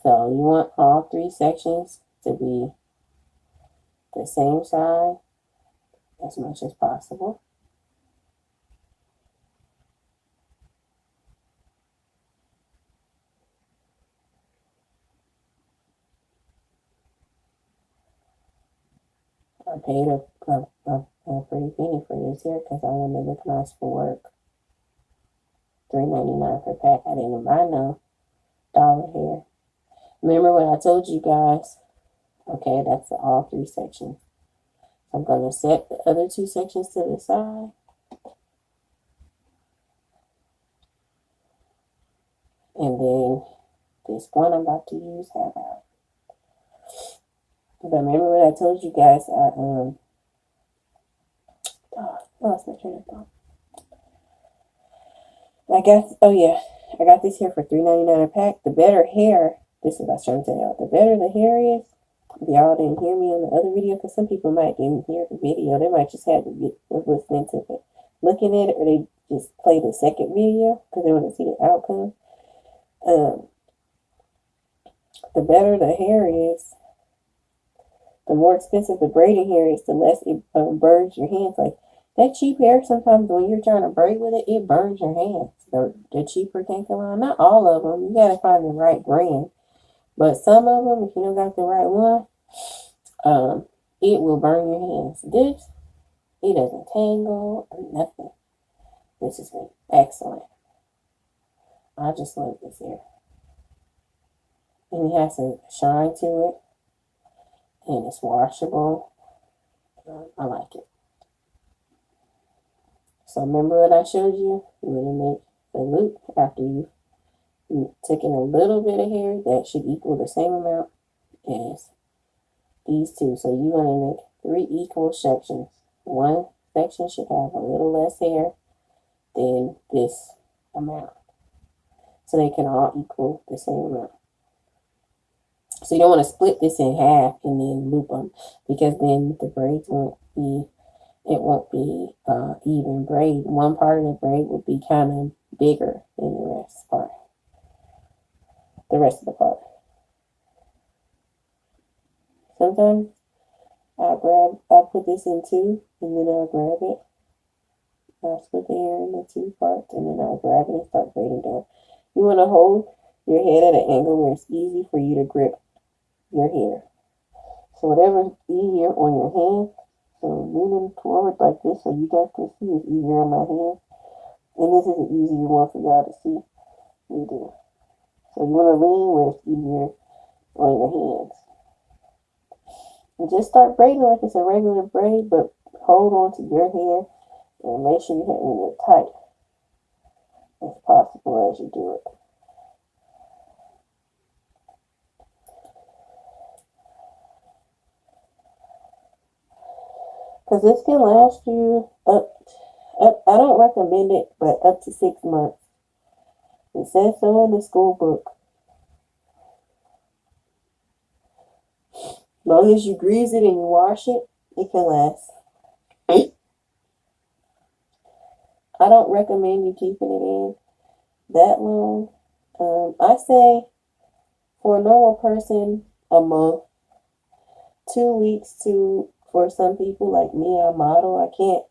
So you want all 3 sections to be the same size as much as possible. I paid a pretty penny for this here because I wanted to look nice for work. $3.99 per pack. I didn't buy no dollar hair. Remember what I told you guys? Okay, that's all 3 sections. I'm going to set the other 2 sections to the side. And then this one I'm about to use have out. But remember what I told you guys? I lost my train of thought. I got this here for $3.99 a pack. The better hair, this is what I was trying to tell y'all. The better the hair is, if y'all didn't hear me on the other video, because some people might didn't hear the video. They might just have to get listening to it, looking at it, or they just play the second video because they want to see the outcome. The better the hair is, the more expensive the braiding hair is, the less it burns your hands. Like that cheap hair, sometimes when you're trying to braid with it, it burns your hands. The cheaper Tankaline, not all of them. You gotta find the right brand, but some of them, if you don't got the right one, it will burn your hands. This, it doesn't tangle or nothing. This has been excellent. I just love this hair, and it has a shine to it. And it's washable. I like it. So remember what I showed you? You're going to make the loop after you've taken a little bit of hair that should equal the same amount as these 2. So you're going to make 3 equal sections. One section should have a little less hair than this amount. So they can all equal the same amount. So you don't want to split this in half and then loop them, because then the braids won't be even braid. One part of the braid will be kind of bigger than the rest of the part. Sometimes I'll put this in 2 and then I'll grab it. I'll split the hair into 2 parts and then I'll grab it and start braiding down. You want to hold your head at an angle where it's easy for you to grip your hair. So whatever's easier on your hand, so leaning forward like this so you guys can see is easier on my hand. And this is an easier one for y'all to see. You do. So you want to lean where it's easier on your hands. And just start braiding like it's a regular braid, but hold on to your hair and make sure you have it tight as possible as you do it. Because this can last you I don't recommend it, but up to 6 months. It says so in the school book. As long as you grease it and you wash it, it can last. I don't recommend you keeping it in that long. I say for a normal person, a month, 2 weeks for some people like me, I model, I can't,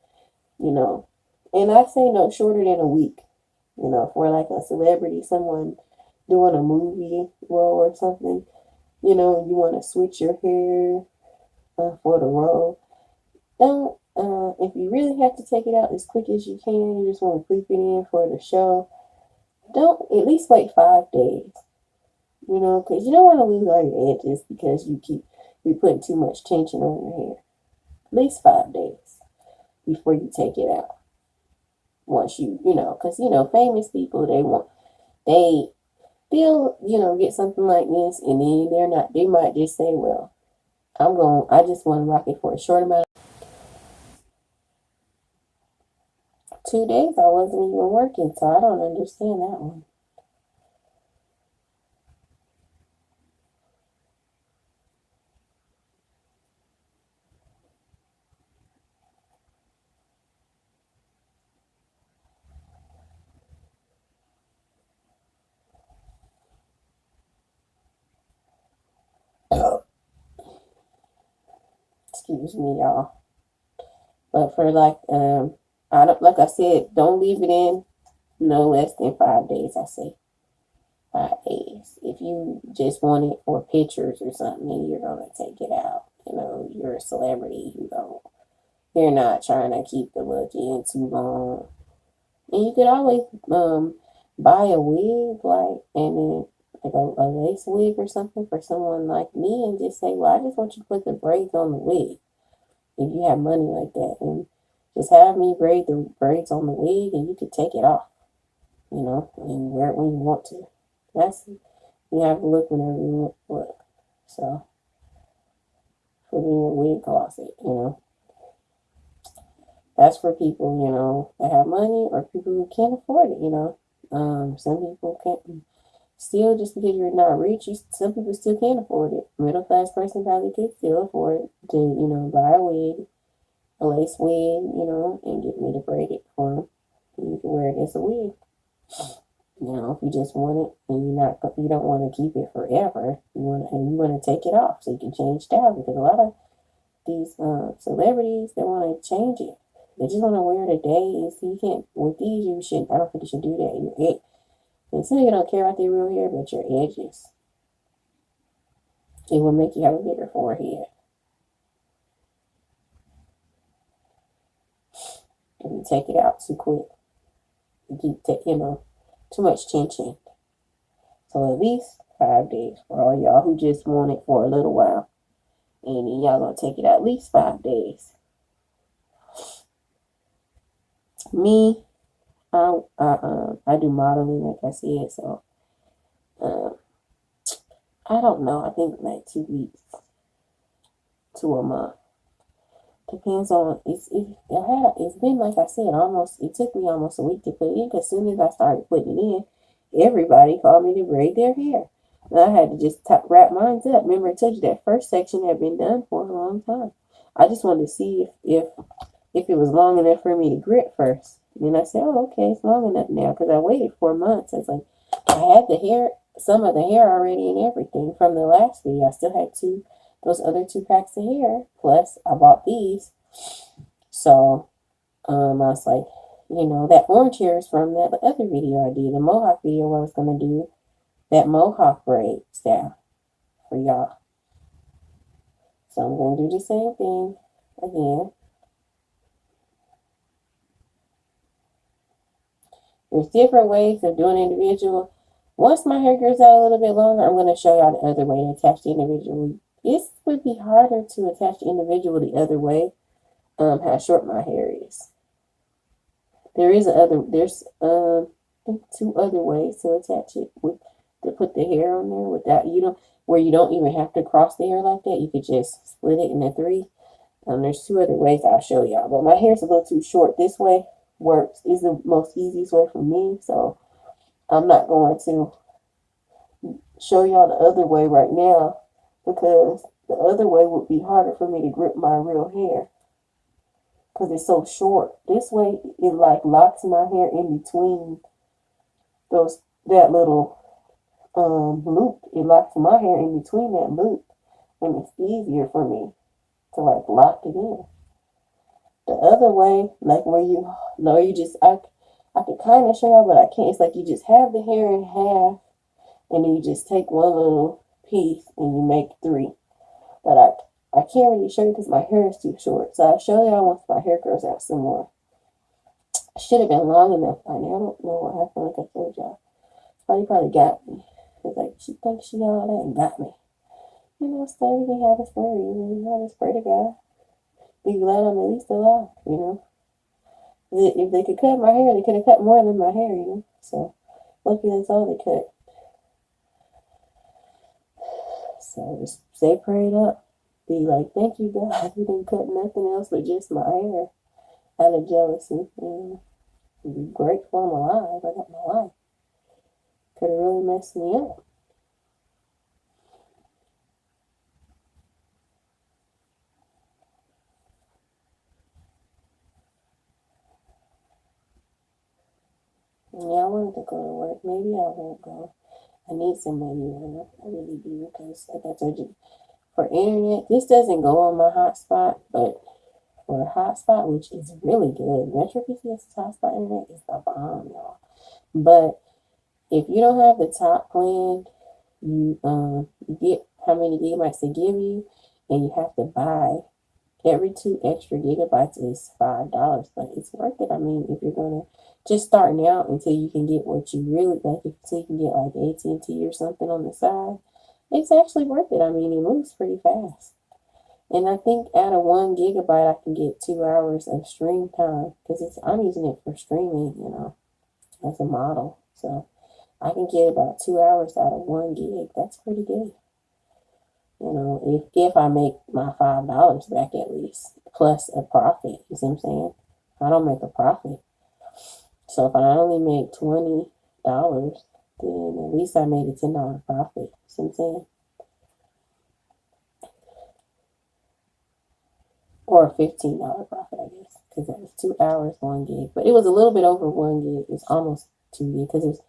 and I say no shorter than a week, for like a celebrity, someone doing a movie role or something, you want to switch your hair for the role. Don't, if you really have to take it out as quick as you can, you just want to clip it in for the show, don't, at least wait 5 days, because you don't want to lose all your edges because you're putting too much tension on your hair. At least 5 days before you take it out. Once because, famous people, they'll, get something like this and then they might just say, well, I just want to rock it for a short amount. 2 days I wasn't even working, so I don't understand that one. Excuse me, y'all. But for I don't, like I said, don't leave it in no less than 5 days. I say 5 days. If you just want it for pictures or something, then you're gonna take it out. You're a celebrity. You're not trying to keep the look in too long. And you could always buy a wig, and then a lace wig or something for someone like me, and just say, well, I just want you to put the braids on the wig. If you have money like that, and just have me braid the braids on the wig, and you could take it off, and wear it when you want to. You have to look whenever you want to look. So, put in your wig closet. That's for people, that have money or people who can't afford it. Some people can't. Still, just because you're not rich, some people still can't afford it. Middle class person probably could still afford to, buy a wig, a lace wig, and get me to braid it for them. You can wear it as a wig. If you just want it and you don't want to keep it forever, you want to take it off so you can change style, because a lot of these celebrities, they want to change it. They just want to wear it a day, so you can't. With these, you shouldn't. I don't think you should do that. And some of you don't care about their real hair, but your edges, it will make you have a bigger forehead if you take it out too quick. You keep too much tension. So at least 5 days for all y'all who just want it for a little while, and then y'all gonna take it at least 5 days. Me, I do modeling, like I said, so I don't know. I think like 2 weeks to a month. Depends on it's been, like I said, it took me almost a week to put it in, because as soon as I started putting it in, everybody called me to braid their hair. And I had to just wrap mine up. Remember, I told you that first section had been done for a long time. I just wanted to see if it was long enough for me to grit first. And then I said, oh, okay, it's long enough now, because I waited 4 months. I was like, I had some of the hair already and everything from the last video. I still had those other 2 packs of hair. Plus, I bought these. So, I was like, that orange hair is from that other video I did, the Mohawk video, where I was going to do that Mohawk braid style for y'all. So, I'm going to do the same thing again. There's different ways of doing individual. Once my hair grows out a little bit longer, I'm going to show y'all the other way to attach the individual. This would be harder to attach the individual the other way, how short my hair is. There's 2 other ways to attach it, to put the hair on there without, where you don't even have to cross the hair like that. You could just split it into 3. There's 2 other ways I'll show y'all, but my hair's a little too short. This way is the most easiest way for me, so I'm not going to show y'all the other way right now, because the other way would be harder for me to grip my real hair, because it's so short. This way, it locks my hair in between that little loop. It locks my hair in between that loop, and it's easier for me to lock it in. The other way, where you just, I can kind of show y'all, but I can't. It's like you just have the hair in half, and then you just take one little piece and you make 3. But I can't really show you because my hair is too short. So I'll show y'all once my hair grows out some more. Should have been long enough by now. I don't know what happened, like I told y'all. Probably got me. It's she thinks she all that and got me. So everything happens for a reason. I just pray to God. Be glad I'm at least alive, If they could cut my hair, they could have cut more than my hair, So, lucky that's all they cut. So, just stay prayed up. be like, thank you God, you didn't cut nothing else but just my hair out of jealousy. And be grateful I'm alive. I got my life. Could have really messed me up. Yeah, I wanted to go to work. Maybe I won't go. I need some money now. I really do, because like I told you, for internet, this doesn't go on my hotspot, but for a hotspot, which is really good, Metro PCS's hotspot internet is the bomb, y'all. But if you don't have the top plan, you get how many gigabytes they give you, and you have to buy every 2 extra gigabytes is $5, but it's worth it. I mean, if you're gonna just starting out until you can get what you really like, until you can get like AT&T or something on the side, it's actually worth it. I mean, it moves pretty fast. And I think out of 1 gigabyte, I can get 2 hours of stream time, because I'm using it for streaming, as a model. So I can get about 2 hours out of 1 gig. That's pretty good. If I make my $5 back at least, plus a profit. You see what I'm saying? I don't make a profit. So if I only make $20, then at least I made a $10 profit. You see what I'm saying? Or a $15 profit, I guess, because that was 2 hours, 1 gig. But it was a little bit over 1 gig. It's almost 2 gig, because it was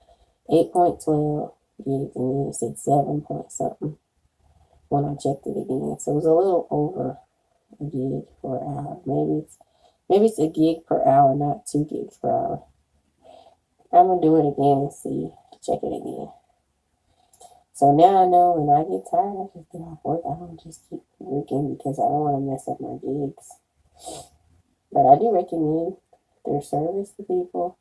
8.12 gigs, and then it said 7 point something when I checked it again. So it was a little over a gig per hour. Maybe it's a gig per hour, not 2 gigs per hour. I'm gonna do it again and see. Check it again. So now I know when I get tired, I just get off work. I don't just keep working, because I don't want to mess up my gigs. But I do recommend their service to people.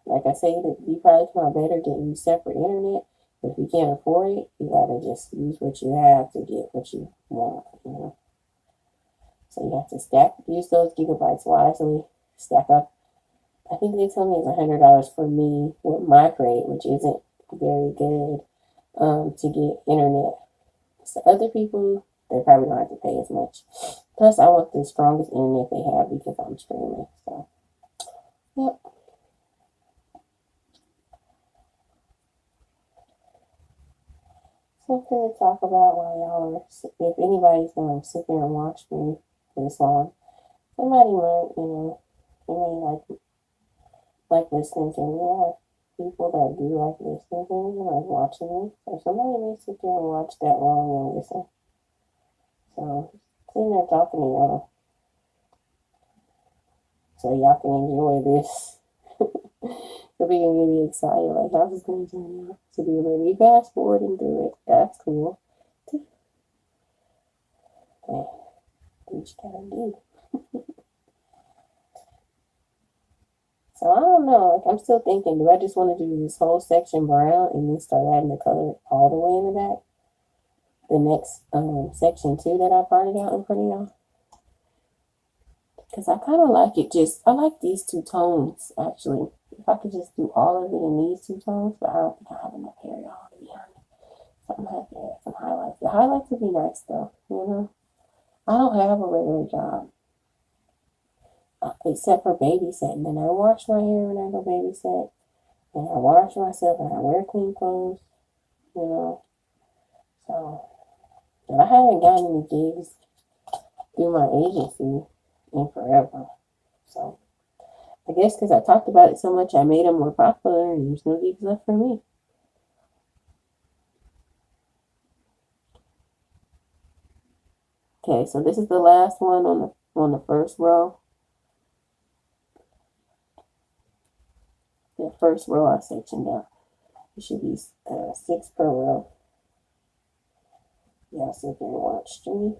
Like I say, you probably come out better getting separate internet. But if you can't afford it, you gotta just use what you have to get what you want. So you have to use those gigabytes wisely, stack up. I think they told me it's $100 for me with my credit, which isn't very good, to get internet. So other people, they probably don't have to pay as much. Plus, I want the strongest internet they have, because I'm streaming. So, yep. Something to talk about while y'all are, if anybody's going to sit there and watch me for this long, somebody might, they may like listening to me. I have people that do like listening to me, like watching me. So somebody may sit there and watch that long and listen. So, sitting there talking to y'all, so y'all can enjoy this. So we can get excited, like, how's this going to turn out? To be able to be fast forwarding through it. That's cool. Okay. Do what you gotta do. So I don't know. Like, I'm still thinking, do I just want to do this whole section brown and then start adding the color all the way in the back? The next section 2 that I parted out in front of y'all. Because I kind of like it I like these 2 tones, actually. If I could just do all of it in these 2 tones, but I don't think I have enough hair, y'all, to be honest. So I'm going to have to add some highlights. The highlights would be nice, though, I don't have a regular job, except for babysitting. And I wash my hair when I go babysit, and I wash myself, and I wear clean clothes, So, and I haven't gotten any gigs through my agency in forever. So, I guess because I talked about it so much, I made them more popular, and there's no gigs left for me. Okay, so this is the last one on the first row. The first row I sectioned out. It should be 6 per row. Y'all sit there and watch me.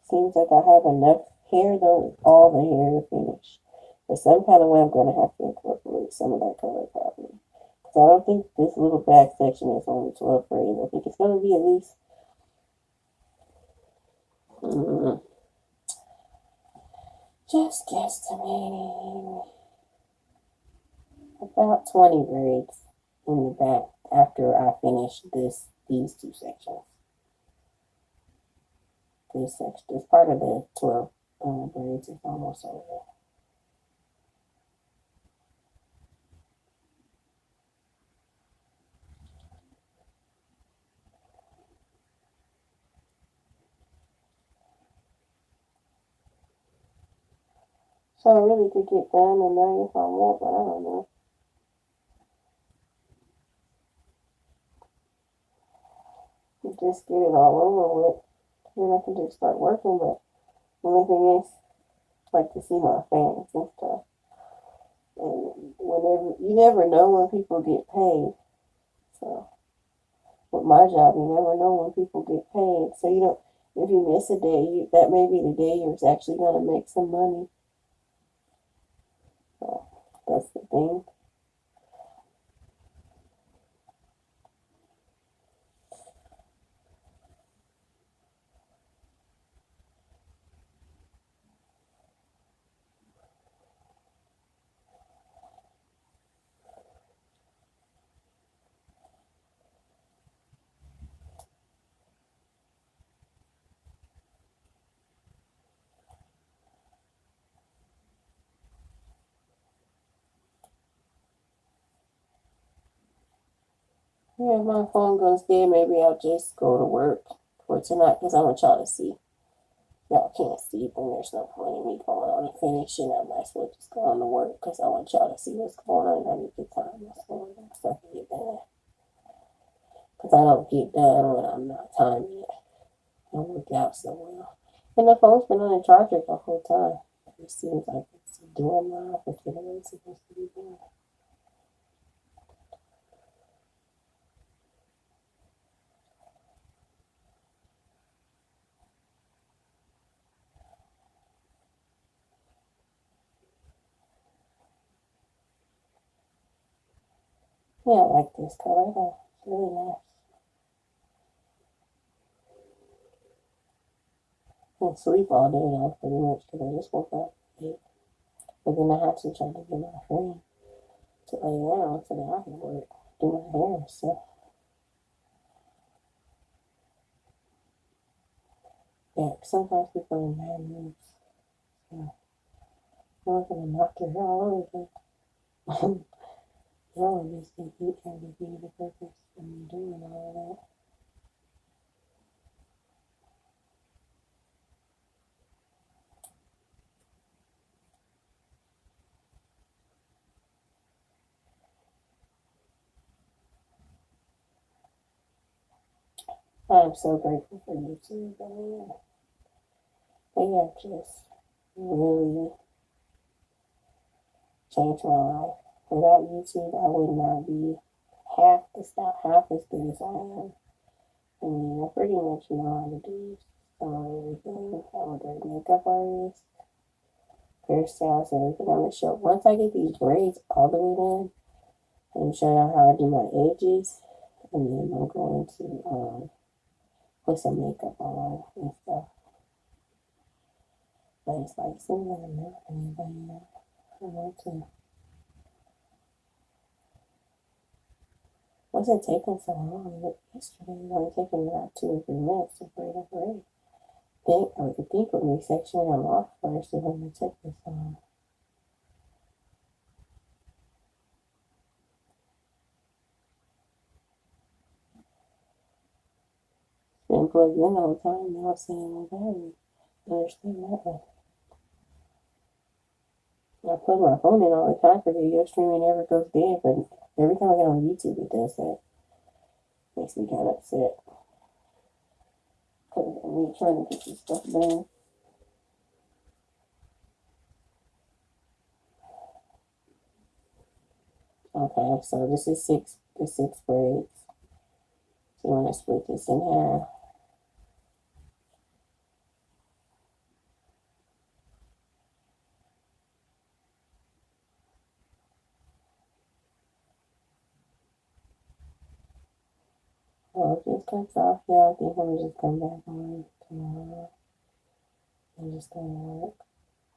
Seems like I have enough hair, though, all the hair to finish. But some kind of way I'm going to have to incorporate some of that color probably. Because I don't think this little back section is only 12 braids. I think it's going to be at least... just guesstimating. about 20 braids in the back after I finish these two sections. This section, this part of the 12 braids is almost over. So I really could get done tonight if I want, but I don't know. Just get it all over with. Then I can just start working, but the only thing is, I like to see my fans and stuff. And whenever, you never know when people get paid. So, with my job, you never know when people get paid. So, you don't, if you miss a day, that may be the day you're actually going to make some money. So, that's the thing. Yeah, if my phone goes dead, maybe I'll just go to work for tonight because I want y'all to see. Y'all can't see, then there's no point in me going on and finishing. I might as well just go on to work because I want y'all to see what's going on and I need the time what's going on so I can get done. Because I don't get done when I'm not timed yet. I work out so well. And the phone's been on the charger the whole time. It seems like it's doing my opposite of what it's supposed to be doing. Yeah, I like this color though. It's really nice. I can sleep all day now pretty much because I just woke up late. But then I had to try to get my friend to lay down so that I can work, do my hair and stuff. Yeah, sometimes people in bad moods. So I'm not gonna knock your hair all over again. Y'all just think you can defeat the purpose when you're doing all of that. I'm so grateful for YouTube. I mean, they have just really changed my life. Without YouTube, I would not be half as good as I am. I mean, I pretty much know how to do some of everything. I'm a great makeup artist, hairstyles, and everything on the show. Once I get these braids all the way done, and show y'all how I do my edges, and then I'm going to put some makeup on and stuff. But it's like seems like I'm not anybody else. I want to. What's it taking so long? Yesterday it only taking about 2 or 3 minutes to braid up braid. I would think with me sectioning them off first, it wouldn't take this long. Been plugged in all the time. Now I'm saying my battery. Understand that one. I plug my phone in all the time for video streaming, never goes dead, but every time I get on YouTube, it does that. Makes me kind of upset. Because I'm really trying to get this stuff done. Okay, so this is the six braids. So you want to split this in half. Well, if this cuts off, yeah, I think I'm just come back on tomorrow. I'm just gonna work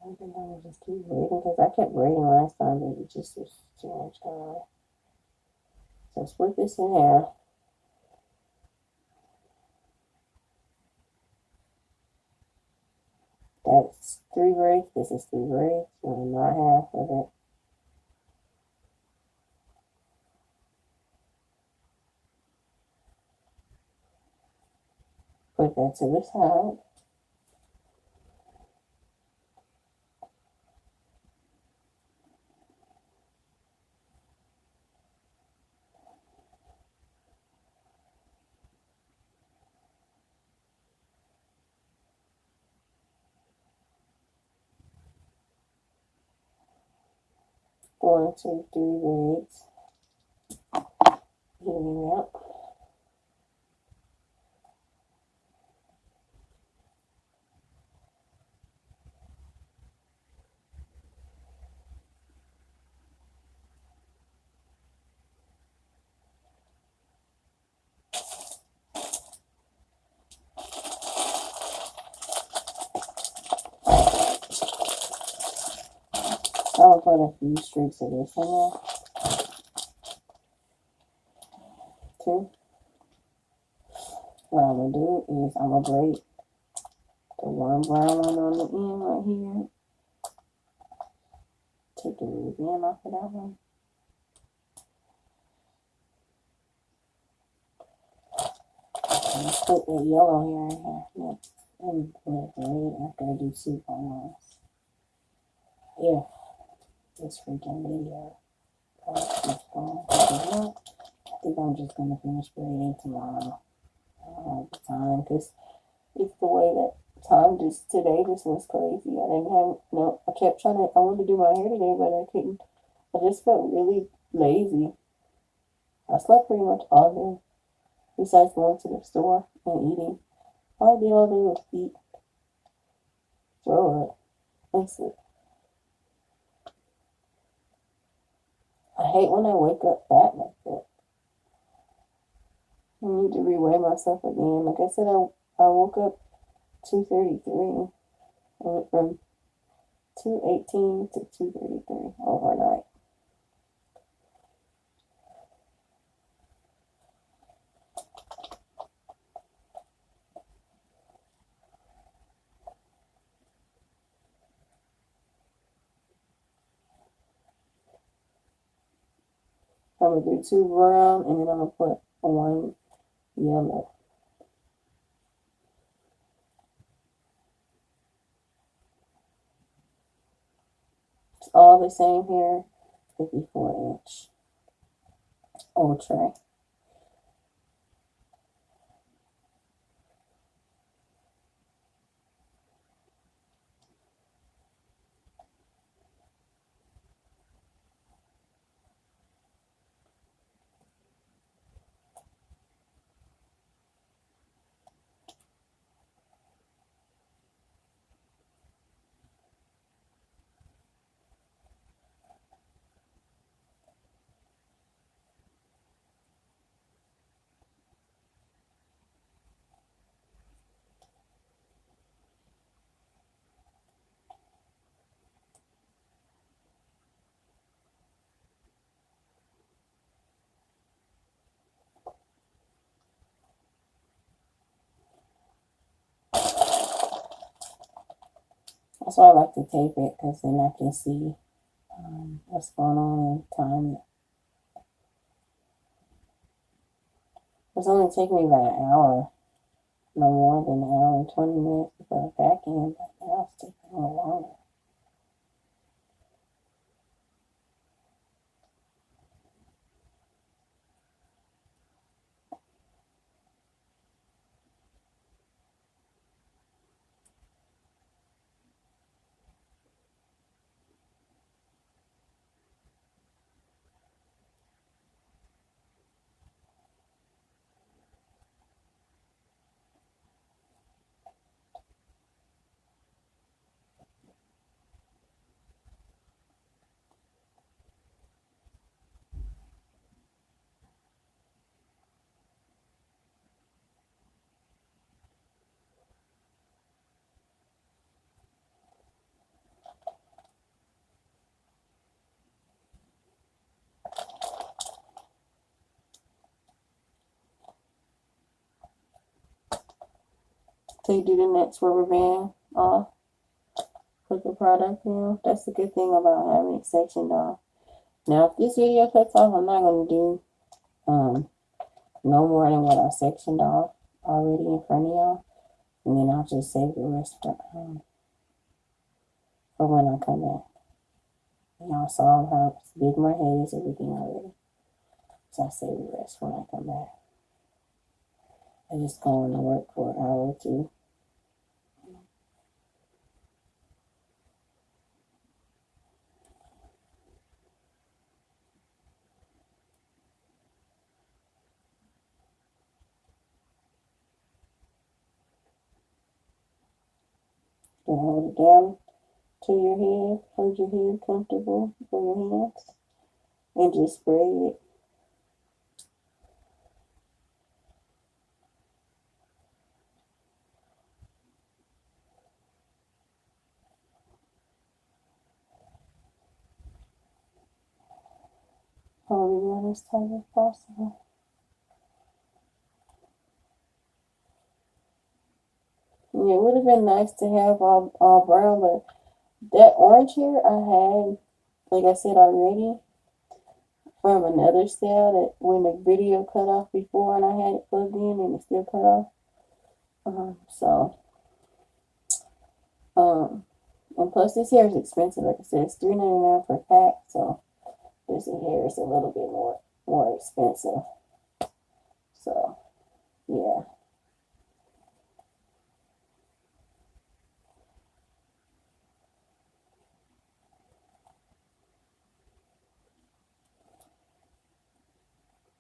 I think I would just keep braiding because I kept braiding last time, but it just was too much going on. So split this in half. That's 3 braids. This is 3 braids. So not half of it. Put that to the side. One, two, three braids. Evening out. I'll put a few streaks of this in there. Too. What I'm gonna do is I'm gonna braid the one brown one on the end right here. Take the loop in off of that one. And put the yellow here in half next. And put braid after I do 2 lines. If this freaking video keeps going. I think I'm just gonna finish braiding tomorrow. I don't have the time because it's the way that time just today just was crazy. I didn't have no. I kept trying to. I wanted to do my hair today, but I couldn't. I just felt really lazy. I slept pretty much all day, besides going to the store and eating. All I did all day was eat, throw up, and sleep. I hate when I wake up fat like that. I need to reweigh myself again. Like I said, I woke up 233. I went from 218 to 233 overnight. I'm gonna do 2 brown and then I'm gonna put 1 yellow. It's all the same here, 54-inch Outre. That's why I like to tape it because then I can see what's going on and time it. It's only taking me about an hour, no more than an hour and 20 minutes to put it back in, but now it's taking a little longer. till you do the next rubber band off. Put the product in. That's the good thing about having it sectioned off. Now, if this video cuts off, I'm not going to do no more than what I sectioned off already in front of y'all. And then I'll just save the rest for when I come back. Y'all saw how big my head is, everything already. So I'll save the rest when I come back. I just go to work for an hour or two. Then hold it down to your head, hold your head comfortable for your hands, and just spray it. Hold it as tight as possible. Yeah, it would have been nice to have all brown, but that orange here I had, like I said already, from another style that when the video cut off before and I had it plugged in and it still cut off. And plus this hair is expensive. Like I said, it's $3.99 per pack, so this hair is a little bit more expensive. So yeah.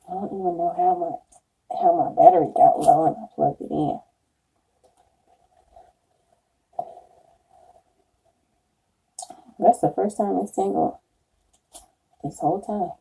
I don't even know how my battery got low and I plugged it in. That's the first time it's tingled this whole time.